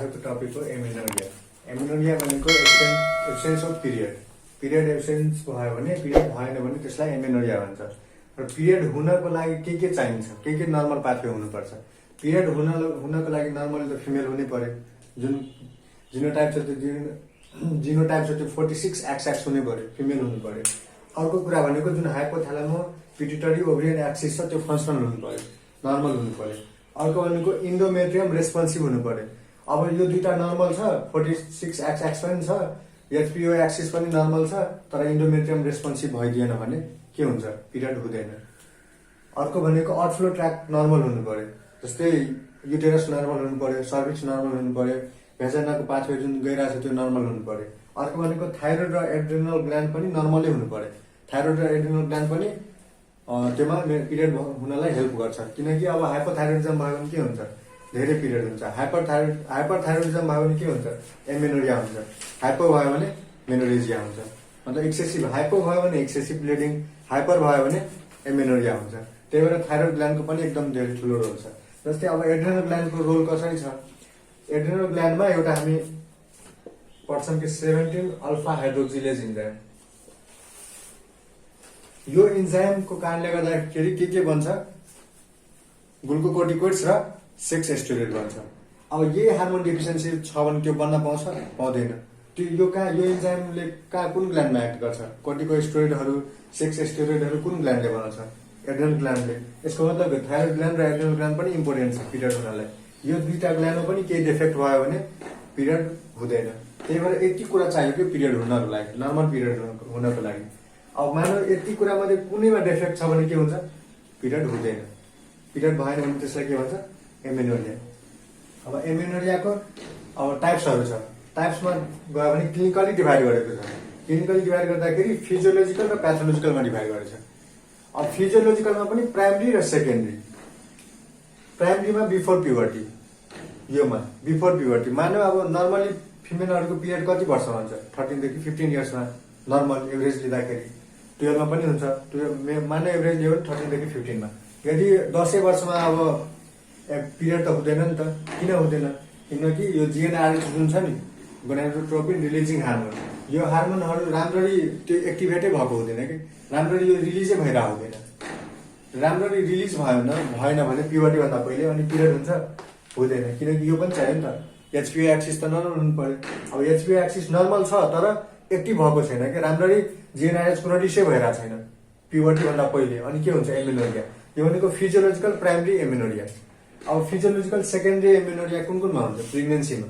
आजको टपिक हो amenorrhoea. Amenorrhoea भनेको एब्सेन्स अफ पिरियड एब्सेन्स भयो भने, पिरियड भएन भने त्यसलाई एमेनोरिया भन्छ। र पिरियड हुनको लागि के चाहिन्छ, के नर्मल पाथवे हुनुपर्छ। पिरियड हुनको लागि नर्मली त फिमेल हुनै पर्यो, जुन जिनोटाइप छ त्यो 46XX हुनै पर्यो, फिमेल हुनु पर्यो। अर्को कुरा भनेको जुन हाइपोथ्यालामो पिट्युटरी ओभरियन एक्सिस छ त्यो फङ्सनल हुनु पर्यो, नर्मल हुनु पर्यो। अर्को भनेको इन्डोमेट्रियम रेस्पोन्सिभ हुनु पर्यो। अब यो दुईटा नर्मल छ, 46XX पनि छ, एचपिओ एक्सिस पनि नर्मल छ, तर इन्डोमेट्रियम रेस्पोन्सिभ भइदिएन भने के हुन्छ, पिरियड हुँदैन। अर्को भनेको आउटफ्लो ट्र्याक नर्मल हुनु पर्यो, जस्तै युटेरस नर्मल हुनु पर्यो, सर्भिक्स नर्मल हुनु पर्यो, भेजानाको पाथवे जुन गइरहेको छ त्यो नर्मल हुनु पर्यो। अर्को भनेको थाइरोइड र एड्रिनल ग्ल्यान्ड पनि नर्मलै हुनु पर्यो। थाइरोइड र एड्रिनल ग्ल्यान्ड पनि त्योमा पिरियड हुनलाई हेल्प गर्छ, किनकि अब हाइपोथाइरोइडिजम भयो भने के हुन्छ, धेरै पिरियड हुन्छ। हाइपरथाइरोइडिजम भयो भने के हुन्छ, एमेनोरिया हुन्छ। हाइपो भयो भने मेनोरेजिया हुन्छ। मतलब एक्सेसिभ हाइपो भयो भने एक्सेसिभ ब्लिडिङ, हाइपर भयो भने एमेनोरिया हुन्छ। त्यही भएर थाइरोइड ग्ल्यान्डको पनि एकदम धेरै ठुलो रोल छ। जस्तै अब एड्रिनल ग्ल्यान्डको रोल कसरी छ, एड्रिनल ग्ल्यान्डमा एउटा हामी पढ्छौँ कि 17 अल्फा हाइड्रोक्सिलेज इन्जाइम। यो इन्जाइमको कारणले गर्दाखेरि के बन्छ, ग्लुकोकोर्टिकोइड्स र सेक्स स्टेरोइड बन्छ। अब यही हार्मोन डेफिसिएन्सी छ भने त्यो बन्न पाउँछ, पाउँदैन। त्यो यो इन्जाइमले कुन ग्ल्यान्डमा एक्ट गर्छ, कोर्टिकोस्टेरोइडहरू, सेक्स स्टेरोइडहरू कुन ग्ल्यान्डले बनाउँछ, एड्रिनल ग्ल्यान्डले। यसको मतलब थाइरोइड ग्ल्यान्ड र एड्रिनल ग्ल्यान्ड पनि इम्पोर्टेन्ट छ पिरियड हुनलाई। यो दुईटा ग्ल्यान्डमा पनि केही डिफेक्ट भयो भने पिरियड हुँदैन। त्यही भएर यति कुरा चाहियो कि पिरियड हुनको लागि, नर्मल पिरियड हुनको लागि। अब मानव यति कुरा मध्ये कुनैमा डिफेक्ट छ भने के हुन्छ, पिरियड हुँदैन। पिरियड भएन भने त्यसलाई के भन्छ, एमेनोरिया। अब एमेनोरियाको अब टाइप्सहरू छ। टाइप्समा गयो भने क्लिनिकली डिभाइड गरेको छ। क्लिनिकली डिभाइड गर्दाखेरि फिजियोलोजिकल र प्याथोलोजिकलमा डिभाइड गरेको छ। अब फिजियोलोजिकलमा पनि प्राइमरी र सेकेन्डरी। प्राइमरीमा बिफोर प्युबर्टी, योमा बिफोर प्युबर्टी। मानव अब नर्मली फिमेलहरूको पिरियड कति वर्षमा हुन्छ, 13 देखि 15 इयर्समा नर्मल एभरेज लिँदाखेरि। 12 मा पनि हुन्छ, मानव एभरेज लियो भने 13 देखि 15 मा। यदि 10 वर्षमा अब पिरियड त हुँदैन नि त। किन हुँदैन, किनकि यो जिएनआरएच जुन छ नि, गोनाडोट्रोपिन रिलिजिङ हार्मोन, यो हार्मोनहरू राम्ररी त्यो एक्टिभेटै भएको हुँदैन कि, राम्ररी यो रिलिजै भइरहेको हुँदैन। राम्ररी रिलिज भएन भने प्युबर्टीभन्दा पहिले अनि पिरियड हुन्छ, हुँदैन। किनकि यो पनि चाहियो नि त, एचपिओ एक्सिस त नर्मल हुनु पर्यो। अब एचपिओ एक्सिस नर्मल छ तर एक्टिभ भएको छैन कि, राम्ररी जिएनआरएच प्रोड्युसै भइरहेको छैन प्युबर्टीभन्दा पहिले, अनि के हुन्छ, एमेनोरिया। यो भनेको फिजियोलोजिकल प्राइमरी एमेनोरिया। अब फिजियोलोजिकल सेकेन्डरी एमेनोरिया कुनमा हुन्छ, प्रेग्नेन्सीमा।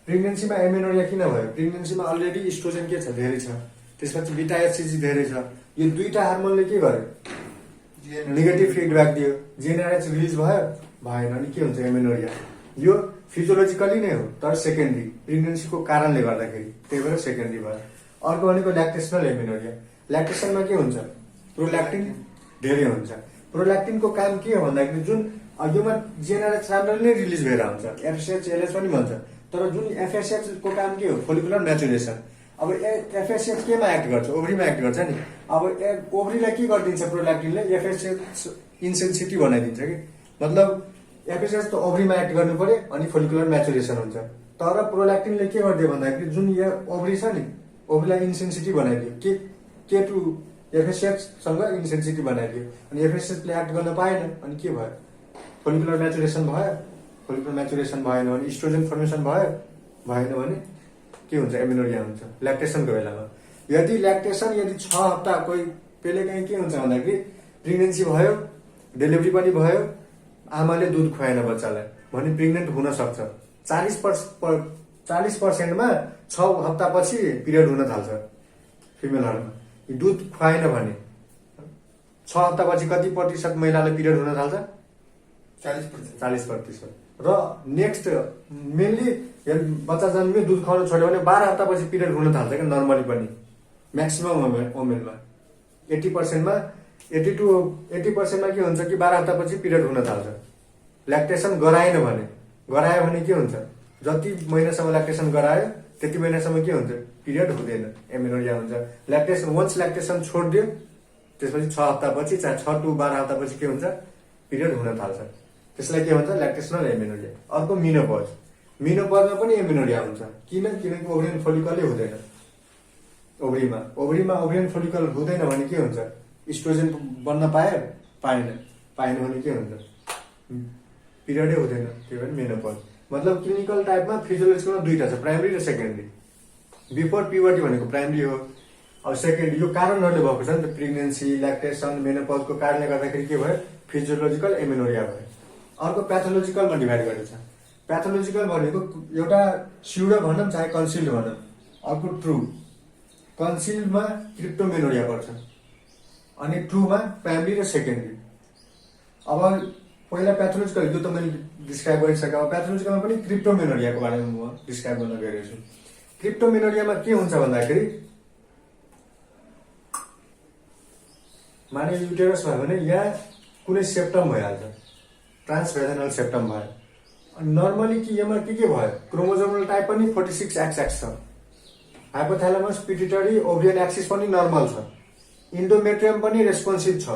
प्रेग्नेन्सीमा एमेनोरिया किन भयो, प्रेग्नेन्सीमा अलरेडी इस्ट्रोजन के छ, धेरै छ, त्यसपछि बिटा एचसिजी धेरै छ। यो दुईटा हार्मोनले के गर्यो, नेगेटिभ फिडब्याक दियो, जिएनआरएच रिलिज भयो, भएन, अनि के हुन्छ, एमेनोरिया। यो फिजियोलोजिकली नै हो तर सेकेन्डरी, प्रेग्नेन्सीको कारणले गर्दाखेरि, त्यही भएर सेकेन्डरी भयो। अर्को भनेको ल्याक्टेसनल एमेनोरिया। ल्याक्टेसनमा के हुन्छ, प्रोल्याक्टिन धेरै हुन्छ। प्रोल्याक्टिनको काम के हो भन्दाखेरि जुन योमा जिएनआरएच राम्ररी नै रिलिज भएर हुन्छ, एफएसएच एलएच पनि भन्छ, तर जुन एफएसएच को काम के हो, फोलिकुलर म्याचुरेसन। अब एफएसएच केमा एक्ट गर्छ, ओभरीमा एक्ट गर्छ नि। अब ओभरीलाई के गरिदिन्छ प्रोल्याक्टिनले, एफएसएच इन्सेन्सिटी बनाइदिन्छ कि, मतलब एफएसएच त ओभरीमा एक्ट गर्नु पर्यो अनि फोलिकुलर म्याचुरेसन हुन्छ। तर प्रोल्याक्टिनले के गरिदियो भन्दाखेरि जुन यो ओभरी छ नि, ओभरीलाई इन्सेन्सिटी बनाइदियो, के टु एफएसएच सँग इन्सेन्सिटी बनाइदियो, अनि एफएसएचले एक्ट गर्न पाएन, अनि के भयो, फोलिकुलर म्याचुरेसन भयो। फोलिकुलर म्याचुरेसन भएन भने इस्ट्रोजन फर्मेसन भयो, भएन भने के हुन्छ, एमेनोरिया हुन्छ ल्याक्टेसनको बेलामा। यदि 6 हप्ता कोही पहिले कहीँ के हुन्छ भन्दाखेरि प्रेग्नेन्सी भयो, डेलिभरी पनि भयो, आमाले दुध खुवाएन बच्चालाई भने प्रेग्नेन्ट हुन सक्छ। 40%मा 6 हप्तापछि पिरियड हुन थाल्छ फिमेलहरूमा। दुध खुवाएन भने 6 हप्तापछि कति प्रतिशत महिलालाई पिरियड हुन थाल्छ, 40%। र नेक्स्ट मेनली बच्चा जन्मियो, दुध खुवाउन छोड्यो भने 12 हप्तापछि पिरियड हुन थाल्छ क्या, नर्मली पनि म्याक्सिमम वुमेनमा। 80%मा के हुन्छ कि 12 हप्तापछि पिरियड हुन थाल्छ। ल्याक्टेसन गरायो भने के हुन्छ, जति महिनासम्म ल्याक्टेसन गरायो त्यति महिनासम्म के हुन्छ, पिरियड हुँदैन, एमेनोरिया हुन्छ। वन्स ल्याक्टेसन छोडिदियो त्यसपछि 6 हप्तापछि, चाहे 6 to 12 हप्तापछि के हुन्छ, पिरियड हुन थाल्छ। त्यसलाई के भन्छ, ल्याक्टेसनल एमेनोरिया। अर्को मिनोपज। मेनोपजमा पनि एमेनोरिया हुन्छ। किनकि ओभरियन फोलिकलै हुँदैन ओभरीमा। ओभरियन फोलिकल हुँदैन भने के हुन्छ? इस्ट्रोजन बन्न पाएन भने के हुन्छ? पिरियडै हुँदैन, त्यही भएर मेनोपज। मतलब क्लिनिकल टाइपमा फिजियोलोजिकलमा दुईटा छ, प्राइमरी र सेकेन्डरी। बिफोर प्युबर्टी भनेको प्राइमरी हो। अब सेकेन्ड यो कारणहरूले भएको छ नि त, प्रेग्नेन्सी, ल्याक्टेसन, मेनोपजको कारणले गर्दाखेरि के भयो? फिजियोलोजिकल एमेनोरिया भयो। अर्को प्याथोलोजिकलमा डिभाइड गरेको छ। प्याथोलोजिकल भनेको एउटा स्युडो भनौँ चाहे कन्सिल्ड भनौँ, अर्को ट्रु। कन्सिल्डमा क्रिप्टोमेनोरिया पर्छ अनि ट्रुमा प्राइमरी र सेकेन्डरी। अब पहिला प्याथोलोजिकल यो त मैले डिस्क्राइब गरिसकेँ। अब प्याथोलोजिकलमा पनि क्रिप्टोमेनोरियाको बारेमा म डिस्क्राइब गर्न गइरहेको छु। क्रिप्टोमेनोरियामा के हुन्छ भन्दाखेरि माने युटेरस भयो भने यहाँ कुनै सेप्टम भइहाल्छ, ट्रान्सभेजनल सेप्टम भयो। अनि नर्मली कि यसमा के भयो? क्रोमोजोमल टाइप पनि 46XX छ। हाइपोथ्यालेमस, पिट्युटरी, ओभरियन एक्सिस पनि नर्मल छ। इन्डोमेट्रियम पनि रेस्पोन्सिभ छ।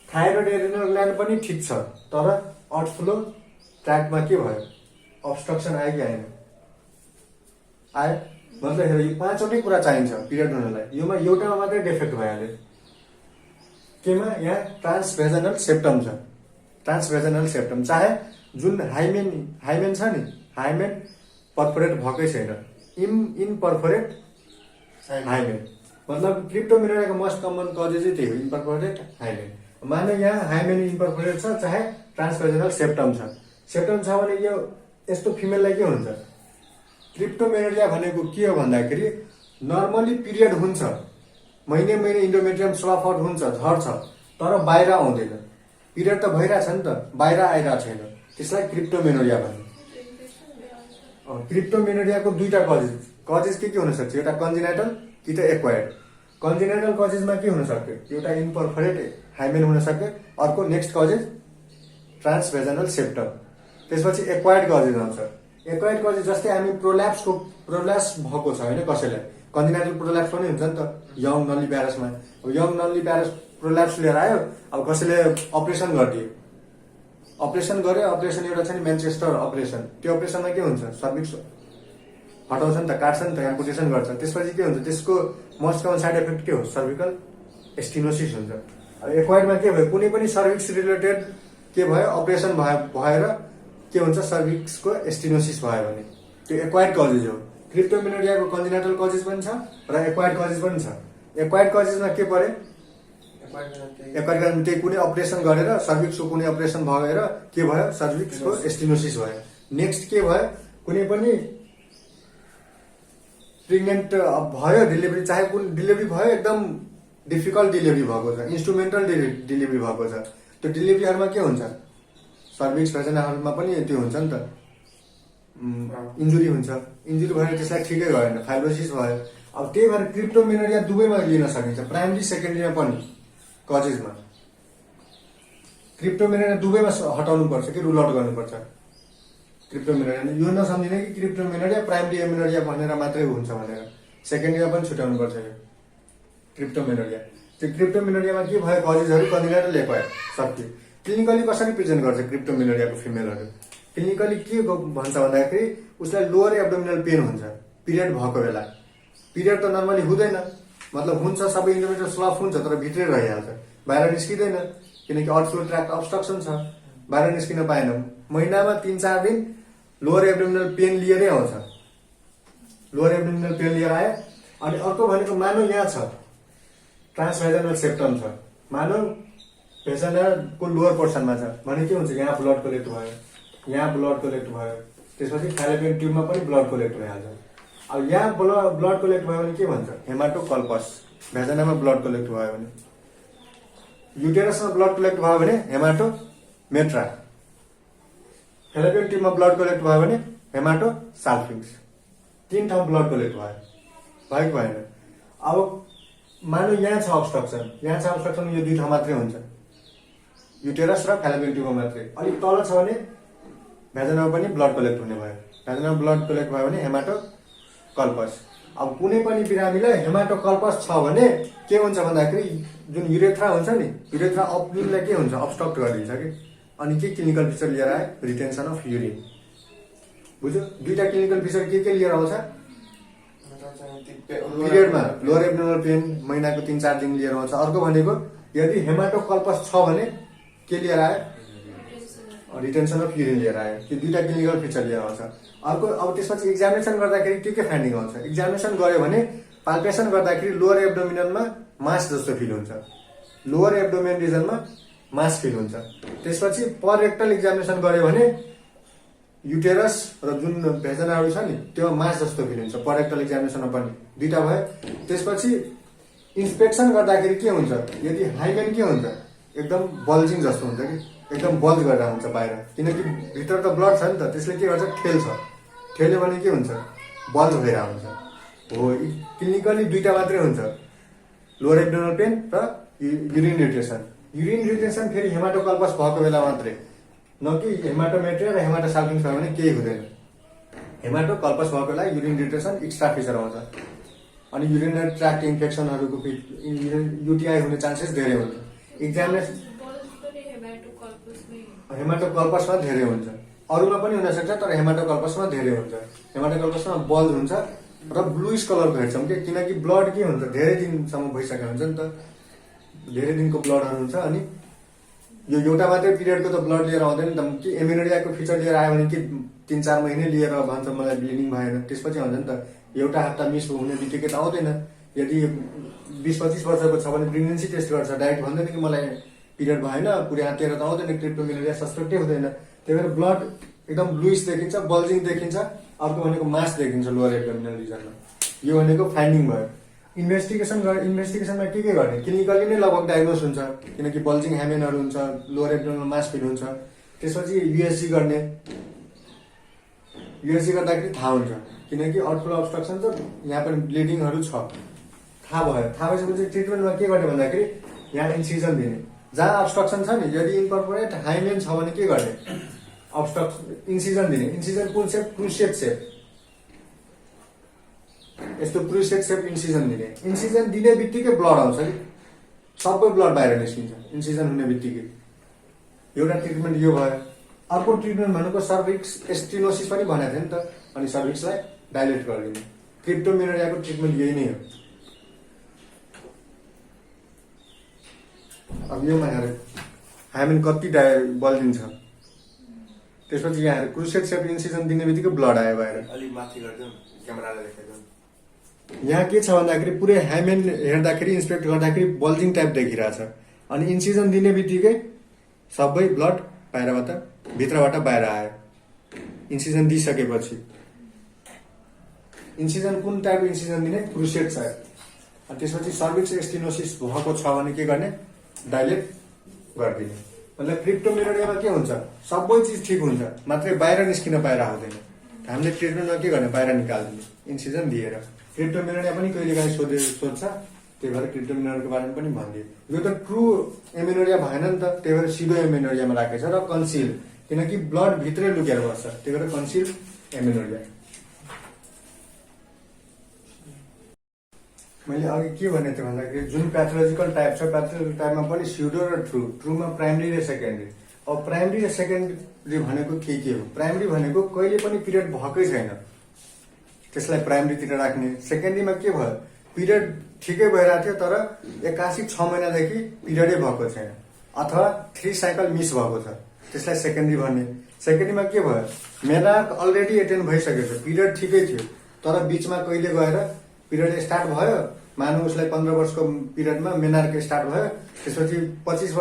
थाइरोइड एड्रिनल ग्ल्यान्ड पनि ठिक छ। तर आउटफ्लो ट्र्याकमा के भयो? अब्स्ट्रक्सन आयो कि आएन? आयो। मतलब हेर, यो पाँचवटै कुरा चाहिन्छ पिरियड हुनलाई। योमा एउटामा मात्रै डिफेक्ट भइहाल्यो। केमा? यहाँ ट्रान्सभेजनल सेप्टम छ। ट्रान्सभेजनल सेप्टम चाहे जुन हाइमेन छ नि, हाइमेन पर्फोरेट भएकै छैन, इम्परफोरेट हाइमेन। मतलब क्रिप्टोमेनोरियाको मोस्ट कमन कजेजै त्यही हो, इम्परफोरेट हाइमेन। माने यहाँ हाइमेन इम्परफोरेट छ, चाहे ट्रान्सभेजनल सेप्टम छ। सेप्टम छ भने यो यस्तो फिमेललाई के हुन्छ? क्रिप्टोमेनोरिया भनेको के हो भन्दाखेरि नर्मली पिरियड हुन्छ, महिने इन्डोमेट्रियम स्लफ आउट हुन्छ, झर्छ, तर बाहिर आउँदैन। पिरियड त भइरहेछ नि त, बाहिर आइरहेको छैन, त्यसलाई क्रिप्टोमेनोरिया भन्छ। क्रिप्टोमेनोरियाको दुईटा कजेज के हुन सक्छ? एउटा कन्जेनाइटल कि त एक्वायर्ड। कन्जेनाइटल कजेजमा के हुन सक्यो? एउटा इम्परफोरेट हाइमेन हुन सक्यो। अर्को नेक्स्ट कजेज ट्रान्सभेजनल सेप्टम। त्यसपछि एक्वायर्ड कजेज आउँछ। एक्वायर्ड कजेज जस्तै हामी प्रोल्याप्स भएको छ होइन, कसैलाई कन्जेनाइटल प्रोल्याप्स पनि हुन्छ नि त यङ नल्ली प्यारसमा। अब यङ नल्ली प्यारस प्रोल्याप्स लिएर आयो, अब कसैले अपरेसन गरिदियो, अपरेसन गर्यो। अपरेसन एउटा छ नि म्यान्चेस्टर अपरेसन। त्यो अपरेसनमा के हुन्छ? सर्भिक्स हटाउँछ नि त, काट्छ नि त, एम्पुटेसन गर्छ। त्यसपछि के हुन्छ? त्यसको मोस्ट कमन साइड इफेक्ट के हो? सर्भिकल स्टिनोसिस हुन्छ। अब एक्वायर्डमा के भयो? कुनै पनि सर्भिक्स रिलेटेड के भयो? अपरेसन भएर के हुन्छ? सर्भिक्सको स्टिनोसिस भयो भने त्यो एक्वायर्ड कजेज हो। क्रिप्टोमेनोरियाको कन्जेनाइटल कजेज पनि छ र एक्वायर्ड कजेज पनि छ। एक्वायर्ड कजेजमा के पर्यो? एक्वायर्ड त्यही कुनै अपरेसन गरेर सर्भिक्सको कुनै अपरेसन भएर के भयो? सर्भिक्सको स्टिनोसिस भयो। नेक्स्ट के भयो? कुनै पनि प्रेग्नेन्ट भयो, डिलिभरी, चाहे कुन डिलिभरी भयो, एकदम डिफिकल्ट डिलिभरी भएको छ, इन्स्ट्रुमेन्टल डिलिभरी भएको छ। त्यो डिलिभरीहरूमा के हुन्छ? सर्भिक्स भेजनाहरूमा पनि त्यो हुन्छ नि त, इन्जुरी हुन्छ। इन्जुरी भएर त्यसलाई ठिकै गएन, फाइब्रोसिस भयो। अब त्यही भएर क्रिप्टोमेनोरिया दुवैमा लिन सकिन्छ, प्राइमरी सेकेन्डरीमा पनि। कजेजमा क्रिप्टोमेनोरिया दुवैमा हटाउनु पर्छ कि रुल आउट गर्नुपर्छ। क्रिप्टोमेनोरिया यो नसम्झिने कि क्रिप्टोमेनोरिया प्राइमरी एमेनोरिया भनेर मात्रै हुन्छ भनेर, सेकेन्डरीमा पनि छुट्याउनु पर्छ यो क्रिप्टोमेनोरिया। त्यो क्रिप्टोमेनोरियामा के भयो? कजेजहरू कन्जेनाइटल एक्वायर्ड सक्यो। क्लिनिकली कसरी प्रेजेन्ट गर्छ क्रिप्टोमेनोरियाको फिमेलहरू? क्लिनिकली के भन्छ भन्दाखेरि उसलाई लोअर एब्डोमिनल पेन हुन्छ पिरियड भएको बेला। पिरियड त नर्मली हुँदैन, मतलब हुन्छ, सबै इन्डोमेट्रियम स्लफ हुन्छ, तर भित्रै रहिहाल्छ, बाहिर निस्किँदैन, किनकि आउटफ्लो ट्र्याक्ट अब्स्ट्रक्सन छ, बाहिर निस्किन पाएन। महिनामा 3-4 दिन लोअर एब्डोमिनल पेन लिएरै आउँछ। लोअर एब्डोमिनल पेन लिएर आयो। अनि अर्को भनेको मानव यहाँ छ, ट्रान्सभेजनल सेप्टम छ, मानव भेजनाको लोअर पोर्सनमा छ भने के हुन्छ? यहाँ ब्लड कलेक्ट भयो, यहाँ ब्लड कलेक्ट भयो, त्यसपछि फ्यालोपियन ट्युबमा पनि ब्लड कलेक्ट भइहाल्छ। अब यहाँ ब्लड कलेक्ट भयो भने के भन्छ? हेमाटोकल्पस। भेजनामा ब्लड कलेक्ट भयो भने, युटेरसमा ब्लड कलेक्ट भयो भने हेमाटोमेट्रा, फ्यालोपियन ट्युबमा ब्लड कलेक्ट भयो भने हेमाटोसाल्फिङ्स। 3 ठाउँ ब्लड कलेक्ट भयो कि भएन? अब मानव यहाँ छ अब्स्ट्रक्सन, यहाँ छ अब्स्ट्रक्सन, यो 2 ठाउँ मात्रै हुन्छ, युटेरस र फ्यालोपियन ट्युबमा मात्रै। अलिक तल छ भने भेजनामा पनि ब्लड कलेक्ट हुने भयो। भेजनामा ब्लड कलेक्ट भयो भने हेमाटोकल्पस। अब कुनै पनि बिरामीलाई हेमाटोकल्पस छ भने के हुन्छ भन्दाखेरि जुन युरेथ्रा हुन्छ नि, युरेथ्रा ओपनिङलाई के हुन्छ? अब्स्ट्रक्ट गरिदिन्छ कि। अनि के क्लिनिकल पिक्चर लिएर आयो? Retention of urine. बुझ्यो? दुईटा क्लिनिकल फिचर के लिएर आउँछ पिरियडमा? लोअर एब्डोमिनल पेन महिनाको 3-4 दिन लिएर आउँछ। अर्को भनेको यदि हेमाटोकल्पस छ भने के लिएर आयो? रिटेन्सन अफ युरिन लिएर आयो। त्यो दुईटा क्लिनिकल फिचर लिएर आउँछ। अर्को अब त्यसपछि एक्जामिनेसन गर्दाखेरि के फाइन्डिङ आउँछ? एक्जामिनेसन गर्यो भने पाल्पेसन गर्दाखेरि लोअर एब्डोमिनलमा मास जस्तो फिल हुन्छ, लोअर एब्डोमेन रिजनमा मास फिल हुन्छ। त्यसपछि पर रेक्टल एक्जामिनेसन गर्यो भने युटेरस र जुन भेजनाहरू छ नि त्यो मास जस्तो फिल हुन्छ, पर रेक्टल एक्जामिनेसनमा पनि। दुईटा भयो। त्यसपछि इन्सपेक्सन गर्दाखेरि के हुन्छ? यदि हाइमेन के हुन्छ? एकदम बल्जिङ जस्तो हुन्छ कि एकदम बल्ज गरेर हुन्छ बाहिर, किनकि भित्र त ब्लड छ नि त, त्यसले के गर्छ? ठेल्छ। ठेल्यो भने के हुन्छ? बल्ज भएर हुन्छ। हो, क्लिनिकली दुईटा मात्रै हुन्छ, लोअर एब्डोमिनल पेन र युरिन रिटेन्सन। युरिन रिटेन्सन फेरि हेमाटोकल्पस भएको बेला मात्रै, न कि हेमाटोमेट्रिया र हेमाटोसाल्पिङ छ भने केही हुँदैन। हेमाटोकल्पस भएको बेला युरिन रिटेन्सन एक्स्ट्रा फिचर आउँछ। अनि युरिनरी ट्र्याक्ट इन्फेक्सनहरूको युटिआई हुने चान्सेस धेरै हुन्छ। एक्जामिनेसन हेमाटोकल्पसमा धेरै हुन्छ, अरूमा पनि हुनसक्छ तर हेमाटोकल्पसमा धेरै हुन्छ। हेमाटोकल्पसमा बल्ज हुन्छ र ब्लुइस कलरको हेर्छौँ कि, किनकि ब्लड के हुन्छ? धेरै दिनसम्म भइसकेको हुन्छ नि त, धेरै दिनको ब्लडहरू हुन्छ। अनि यो एउटा मात्रै पिरियडको त ब्लड लिएर आउँदैन नि त, कि एमिनोरियाको फिचर लिएर आयो भने कि 3-4 महिने लिएर भन्छ मलाई ब्लिडिङ भएन, त्यसपछि आउँछ नि त। एउटा हप्ता मिस हुने बित्तिकै त आउँदैन। यदि 20-25 वर्षको छ भने प्रेग्नेन्सी टेस्ट गर्छ, डाइरेक्ट भन्दैन कि मलाई पिरियड भएन पुरै हातेर त आउँदैन, क्रिप्टोमिनोरिया सस्पेक्टै हुँदैन। त्यही भएर ब्लड एकदम ब्लुइस देखिन्छ, बल्जिङ देखिन्छ। अर्को भनेको मास देखिन्छ लोअर एब्डोमिनल रिजनमा। यो भनेको फाइन्डिङ भयो। इन्भेस्टिगेसनमा के गर्ने? क्लिनिकली नै लगभग डायग्नोस हुन्छ, किनकि बल्जिङ ह्यामेनहरू हुन्छ, लोअर एब्डोमिनल मास फिल हुन्छ। त्यसपछि युएसजी गर्ने। युएसजी गर्दाखेरि थाहा हुन्छ, किनकि आउटफ्लो अब्स्ट्रक्सन छ, यहाँ पनि ब्लिडिङहरू छ, थाहा भयो। थाहा भइसकेपछि ट्रिटमेन्टमा के गर्ने भन्दाखेरि यहाँ इन्सिजन दिने। जहाँ अब्स्ट्रक्सन छ नि, यदि इन्कर्पोरेट हाइमेन छ भने के गर्ने? इन्सिजन दिने। इन्सिजन कुन सेप? क्रुसिएट सेप। यस्तो क्रुसिएट सेप इन्सिजन दिने। इन्सिजन दिने बित्तिकै ब्लड आउँछ कि सबै ब्लड बाहिर निस्किन्छ इन्सिजन हुने बित्तिकै। एउटा ट्रिटमेन्ट यो भयो। अर्को ट्रिटमेन्ट भनेको सर्भिक्स स्टेनोसिस पनि भनेको थियो नि त, अनि सर्भिक्सलाई डाइलेट गरिदिने। क्रिप्टोमिनोरियाको ट्रिटमेन्ट यही नै हो। अब योमा हेर हाइमेन कति बल्दिन्छ, त्यसपछि यहाँ क्रुसिएट सेप इन्सिजन दिने बित्तिकै ब्लड आयो बाहिर। अलिक माथि गरिदिउँ, क्यामेराले देखाइदिउँ। यहाँ के छ भन्दाखेरि पुरै हाइमेन हेर्दाखेरि इन्सपेक्ट गर्दाखेरि बल्जिङ टाइप देखिरहेछ। अनि इन्सिजन दिने बित्तिकै सबै ब्लड बाहिरबाट भित्रबाट बाहिर आयो इन्सिजन दिइसकेपछि। इन्सिजन कुन टाइपको इन्सिजन दिने? क्रुसिएट छ। अनि त्यसपछि सर्भिक्स स्टेनोसिस भएको छ भने के गर्ने? डाइलेट गरिदिने। मतलब क्रिप्टोमिनोरियामा के हुन्छ? सबै चिज ठिक हुन्छ, मात्रै बाहिर निस्किन पाएर आउँदैन। हामीले ट्रिटमेन्टमा के गर्ने? बाहिर निकालिदिने इन्सिजन दिएर। क्रिप्टोमिनोरिया पनि कहिलेकाहीँ सोध्छ, त्यही भएर क्रिप्टोमिनोरियाको बारेमा पनि भनिदिए। यो त ट्रु एमिनोरिया भएन नि त, त्यही भएर सिडो एमिनोरियामा राखेछ र कन्सिल, किनकि ब्लड भित्रै लुकेर बस्छ, त्यही भएर कन्सिल एमिनोरिया। मैले अघि के भनेको थिएँ भन्दाखेरि जुन प्याथोलोजिकल टाइप छ, प्याथोलोजिकल टाइपमा पनि स्युडो र ट्रु, ट्रुमा प्राइमरी र सेकेन्डरी। अब प्राइमरी र सेकेन्डरी भनेको के हो? प्राइमरी भनेको कहिले पनि पिरियड भएकै छैन, त्यसलाई प्राइमरीतिर राख्ने। सेकेन्डरीमा के भयो? पिरियड ठिकै भइरहेको थियो तर 81 6 महिनादेखि पिरियडै भएको छैन, अथवा 3 साइकल मिस भएको छ, त्यसलाई सेकेन्डरी भन्ने। सेकेन्डरीमा के भयो? मेनार्क अलरेडी एटेन्ड भइसकेको छ, पिरियड ठिकै थियो तर बिचमा कहिले गएर पिरियड स्टार्ट भयो, मानव उसलाई 15 वर्षको पिरियडमा मेनार्क स्टार्ट भयो, त्यसपछि 25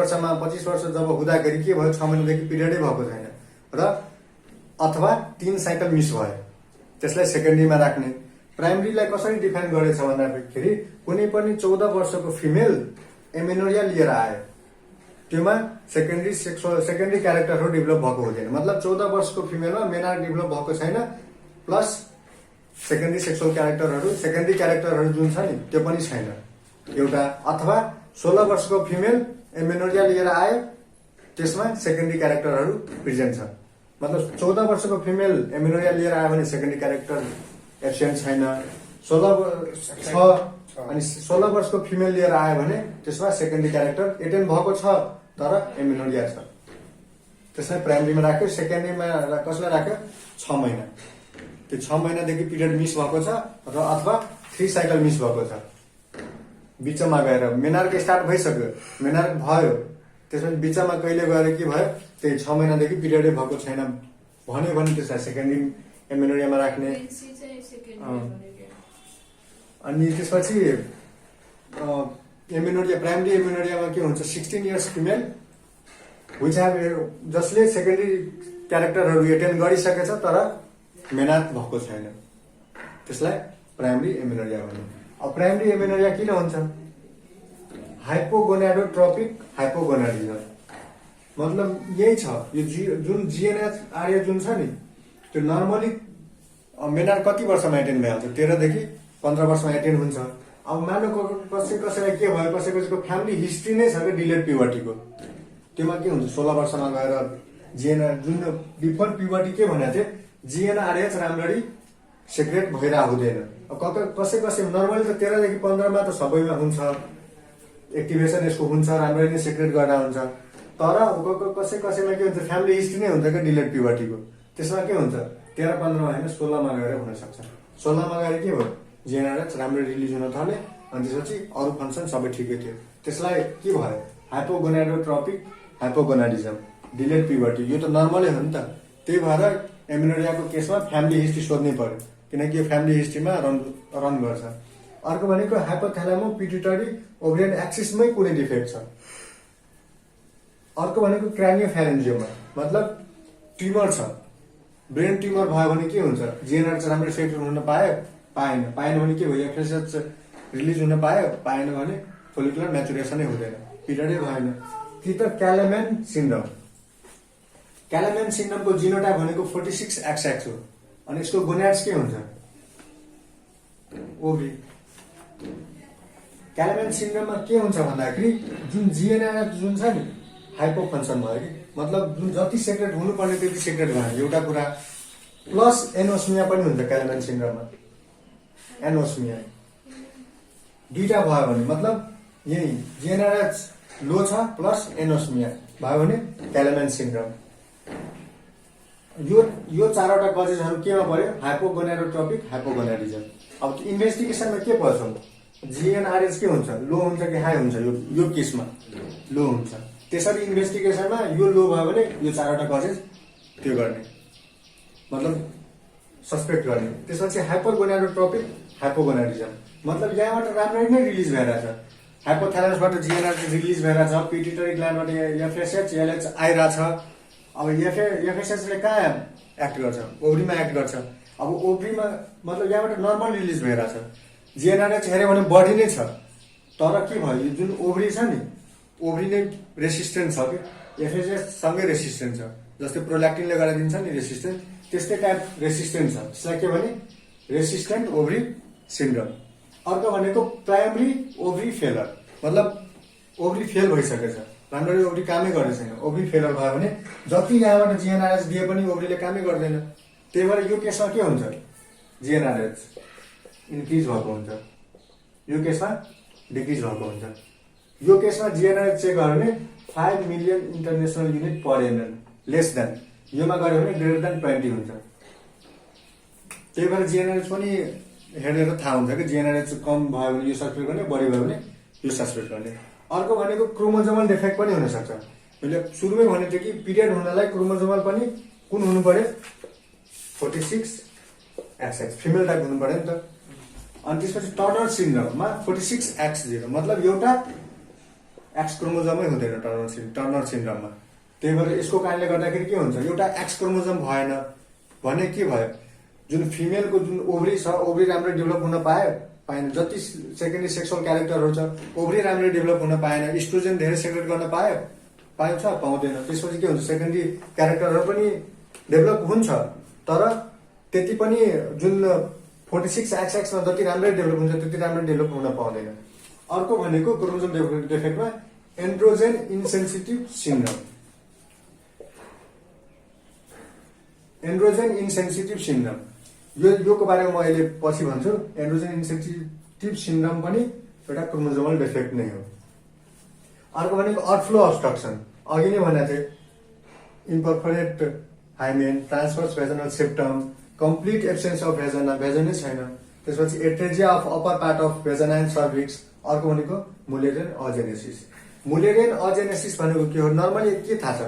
वर्ष जब हुँदाखेरि के भयो? 6 महिनादेखि पिरियडै भएको छैन र अथवा 3 साइकल मिस भयो, त्यसलाई सेकेन्डरीमा राख्ने। प्राइमरीलाई कसरी डिफाइन गरेछ भन्दाखेरि कुनै पनि 14 वर्षको फिमेल एमेनोरिया लिएर आयो, त्योमा सेकेन्डरी क्यारेक्टरहरू डेभलप भएको हुँदैन। मतलब 14 वर्षको फिमेलमा मेनार्क डेभलप भएको छैन, प्लस सेकेन्डरी सेक्सुअल क्यारेक्टरहरू जुन छ नि त्यो पनि छैन एउटा। अथवा 16 वर्षको फिमेल एमेनोरिया लिएर आयो, त्यसमा सेकेन्डरी क्यारेक्टरहरू प्रेजेन्ट छ। मतलब 14 वर्षको फिमेल एमेनोरिया लिएर आयो भने सेकेन्डरी क्यारेक्टर एब्सेन्ट छैन। 16 वर्षको फिमेल लिएर आयो भने त्यसमा सेकेन्डरी क्यारेक्टर एटेन्ड भएको छ तर एमेनोरिया छ, त्यसलाई प्राइमरीमा राख्यो। सेकेन्डरीमा कसलाई राख्यो? 6 महिना। त्यो 6 महिनादेखि पिरियड मिस भएको छ र अथवा 3 साइकल मिस भएको छ, बिचमा गएर मेनार्क स्टार्ट भइसक्यो, मेनार्क भयो, त्यसपछि बिचमा कहिले गएर के भयो, त्यही 6 महिनादेखि पिरियडै भएको छैन भन्यो भने त्यसलाई सेकेन्डरी एमेनोरियामा राख्ने। अनि त्यसपछि एमेनोरिया प्राइमरी एमेनोरियामा के हुन्छ, 16 इयर्स फिमेल विच हेभ जसले सेकेन्डरी क्यारेक्टरहरू एटेन्ड गरिसकेछ तर मेनार्क भएको छैन, त्यसलाई प्राइमरी एमेनोरिया भन्यो। अब प्राइमरी एमेनोरिया किन हुन्छ, हाइपोगोनाडोट्रोपिक हाइपोगोनाडिजम, मतलब यही छ, यो जुन जिएनएच आर्य जुन छ नि त्यो नर्मली मेनार्क कति वर्षमा एटेन्ड भइहाल्छ, 13 देखि 15 वर्षमा एटेन्ड हुन्छ। अब मानव कसैलाई के भयो, कसैको फ्यामिली हिस्ट्री नै छ कि डिलेड प्युबर्टीको, त्योमा के हुन्छ 16 वर्षमा गएर जिएनआर जुन बिफोर प्युबर्टी के भनेको थियो, जिएनआरएच राम्ररी सेक्रेट भइरहेको हुँदैन। अब कसै नर्मली त 13 देखि 15 मा त सबैमा हुन्छ, एक्टिभेसन यसको हुन्छ, राम्ररी नै सेक्रेट गरेर हुन्छ, तर कसैमा के हुन्छ फ्यामिली हिस्ट्री नै हुन्छ क्या डिलेड प्युबर्टीको, त्यसमा के हुन्छ 13-15 मा होइन 16 मा गएर हुन सक्छ। 16 मा गएर के भयो, जिएनआरएच राम्ररी रिलिज हुन थाल्यो, अनि त्यसपछि अरू फङ्सन सबै ठिकै थियो, त्यसलाई के भयो हाइपोगोनाडोट्रोपिक हाइपोगोनाडिजम, डिलेड प्युबर्टी। यो त नर्मलै हो नि त, त्यही भएर एमेनोरियाको केसमा फ्यामिली हिस्ट्री सोध्नै पर्यो, किनकि यो फ्यामिली हिस्ट्रीमा रन गर्छ। अर्को भनेको हाइपोथ्यालामो पिट्युटरी ओभरियन एक्सिसमै कुनै डिफेक्ट छ। अर्को भनेको क्रानियोफ्यारेन्जियोमा, मतलब ट्युमर छ, ब्रेन ट्युमर भयो भने के हुन्छ, जिएनआर चाहिँ राम्रो सेक्रेट हुन पाएन भने के भयो, एफएसएच रिलिज हुन पाएन भने फोलिकुलर म्याचुरेसनै हुँदैन, पिरियडै भएन। कि त क्यालेमेन सिन्ड्रोम, क्यालेमेन सिन्ड्रोमको जिनोटाइप भनेको 46XX हो, अनि यसको गोनाड्स के हुन्छ, ओभरी। क्यालेमेन सिन्ड्रोममा के हुन्छ भन्दाखेरि जुन जिएनआर जुन छ नि हाइपो फङ्सन भयो कि, मतलब जुन जति सेक्रेट हुनुपर्ने त्यति सेक्रेट भएन एउटा कुरा, प्लस एनोस्मिया पनि हुन्छ क्यालेमेन सिन्ड्रोममा, एनोस्मिया दुईटा भयो भने मतलब यही जिएनआरएच लो छ प्लस एनोस्मिया भयो भने क्यालेमेन सिन्ड्रोम। यो चारवटा कजेसहरू केमा पर्यो, हाइपोगोनाडोट्रोपिक हाइपोगोनाडिजम। अब इन्भेस्टिगेसनमा के पर्छ, जिएनआरएच के हुन्छ, लो हुन्छ कि हाई हुन्छ, यो केसमा लो हुन्छ, त्यसरी इन्भेस्टिगेसनमा यो लो भयो भने यो चारवटा कजेस त्यो गर्ने, मतलब सस्पेक्ट गर्ने। त्यसपछि हाइपरगोनाडोट्रोपिक हाइपोगोनाडिजम, मतलब यहाँबाट राम्ररी नै रिलिज भइरहेछ, हाइपोथ्यालमसबाट जिएनआर रिलिज भइरहेछ, पिट्युटरी ग्ल्यान्डबाट एफएसएच एलएच आइरहेछ। अब एफएसएचले कहाँ एक्ट गर्छ, ओभरीमा एक्ट गर्छ। अब ओभरीमा मतलब यहाँबाट नर्मल रिलिज भइरहेछ, जिएनआरएच हेऱ्यो भने बढी नै छ, तर के भयो जुन ओभरी छ नि, ओभरी नै रेसिस्टेन्ट छ कि एफएसएच सँगै रेसिस्टेन्ट छ, जस्तै प्रोल्याक्टिनले गराइदिन्छ नि रेसिस्टेन्ट, त्यस्तै टाइप रेसिस्टेन्ट छ, त्यसलाई के भने रेसिस्टेन्ट ओभरी सिन्ड्रोम। अर्को भनेको प्राइमरी ओभरी फेलर, मतलब ओभरी फेल भइसकेछ, राम्ररी ओभरी कामै गरेको छैन, ओभरी फेलर भयो भने जति यहाँबाट जिएनआरएच दिए पनि ओभरीले कामै गर्दैन, त्यही भएर यो केसमा के हुन्छ, जिएनआरएच इन्क्रिज भएको हुन्छ, यो केसमा डिक्रिज भएको हुन्छ। यो केसमा जिएनआरएच चेक गर्यो भने 5 मिलियन इन्टरनेसनल युनिट पर एमएल लेस देन, योमा गऱ्यो भने ग्रेटर देन 20 हुन्छ। त्यही भएर जिएनआरएच पनि हेरेर थाहा हुन्छ कि जिएनआरएच कम भयो भने यो सस्पेक्ट गर्ने, बढी भयो भने यो सस्पेक्ट गर्ने। अर्को भनेको क्रोमोजोमल डिफेक्ट पनि हुनसक्छ। मैले सुरुमै भनेको थिएँ कि पिरियड हुनलाई क्रोमोजोमल पनि कुन हुनु पर्यो, 46XX फिमेल टाइप हुनु पर्यो नि त। अनि त्यसपछि टर्नर सिन्ड्रोममा 46X0, मतलब एउटा एक्स क्रोमोजोमै हुँदैन टर्नर सिन्ड्रोममा। त्यही भएर यसको कारणले गर्दाखेरि के हुन्छ, एउटा एक्स क्रोमोजोम भएन भने के भयो, जुन फिमेलको जुन ओभरी छ, ओभरी राम्रो डेभलप हुन पाएन, जति सेकेन्डरी सेक्सुअल क्यारेक्टरहरू छ ओभरी राम्रो डेभलप हुन पाएन, इस्ट्रोजेन धेरै सेक्रेट गर्न पाउँछ पाउँदैन, त्यसपछि के हुन्छ सेकेन्डरी क्यारेक्टरहरू पनि डेभलप हुन्छ, तर त्यति पनि जुन 46XX मा जति राम्रै डेभलप हुन्छ त्यति राम्रो डेभलप हुन पाउँदैन। अर्को भनेको क्रोमोजोम डिफेक्टमा androgen insensitive syndrome, androgen insensitive syndrome योको बारेमा म अहिले पछि भन्छु। एन्ड्रोजेन इन्सेन्सिटिभ सिन्ड्रोम पनि एउटा क्रोमोजोमल डिफेक्ट नै हो। अर्को भनेको आउटफ्लो अब्स्ट्रक्सन, अघि नै भनेको थिएँ, imperforate hymen, transverse vaginal septum, complete absence of vagina, भेजनै छैन। त्यसपछि atresia of upper part of vagina and cervix. अर्को भनेको मुलेरियन अजेनेसिस। मुलेरियन अजेनेसिस भनेको के हो? नर्मली के थाहा छ,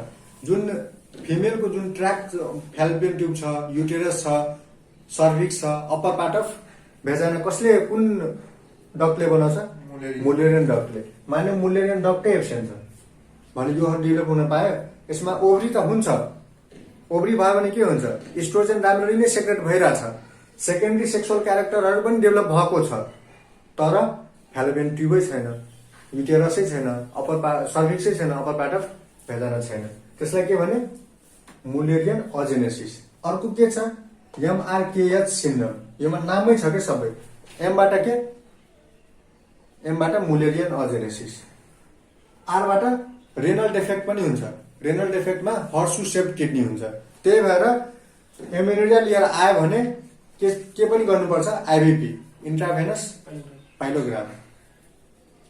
जुन फिमेलको जुन ट्र्याक फ्यालोपियन ट्युब छ, युटेरस छ, सर्भिक्स छ, अप्पर पार्ट अफ भेजना कसले, कुन डक्टले बनाउँछ? मुलेरियन डक्टले। माने मुलेरियन डक्टै एब्सेन्ट छ भने यो डेभलप हुन पायो। यसमा ओभरी त हुन्छ, ओभरी भयो भने के हुन्छ? इस्ट्रोजन राम्ररी नै सेक्रेट भइरहेछ, सेकेन्डरी सेक्सुअल क्यारेक्टरहरू पनि डेभलप भएको छ, तर फ्यालोपियन ट्युबै छैन, युटेरसै छैन, अप्पर पार्ट सर्भिक्सै छैन, अप्पर पार्ट अफ भेजना छैन। त्यसलाई के भने? मुलेरियन अजेनेसिस। अर्को के छ? MRKH syndrome. योमा नामै छ के सबै। एमबाट के? एमबाट मुलेरियन अजेनेसिस। आरबाट रेनल डेफेक्ट पनि हुन्छ। रेनल डेफेक्टमा हर्सु सेप्ड किडनी हुन्छ। त्यही भएर एमेनोरिया लिएर आयो भने के पनि गर्नुपर्छ? IVP, इन्ट्राभेनस पाइलोग्राम,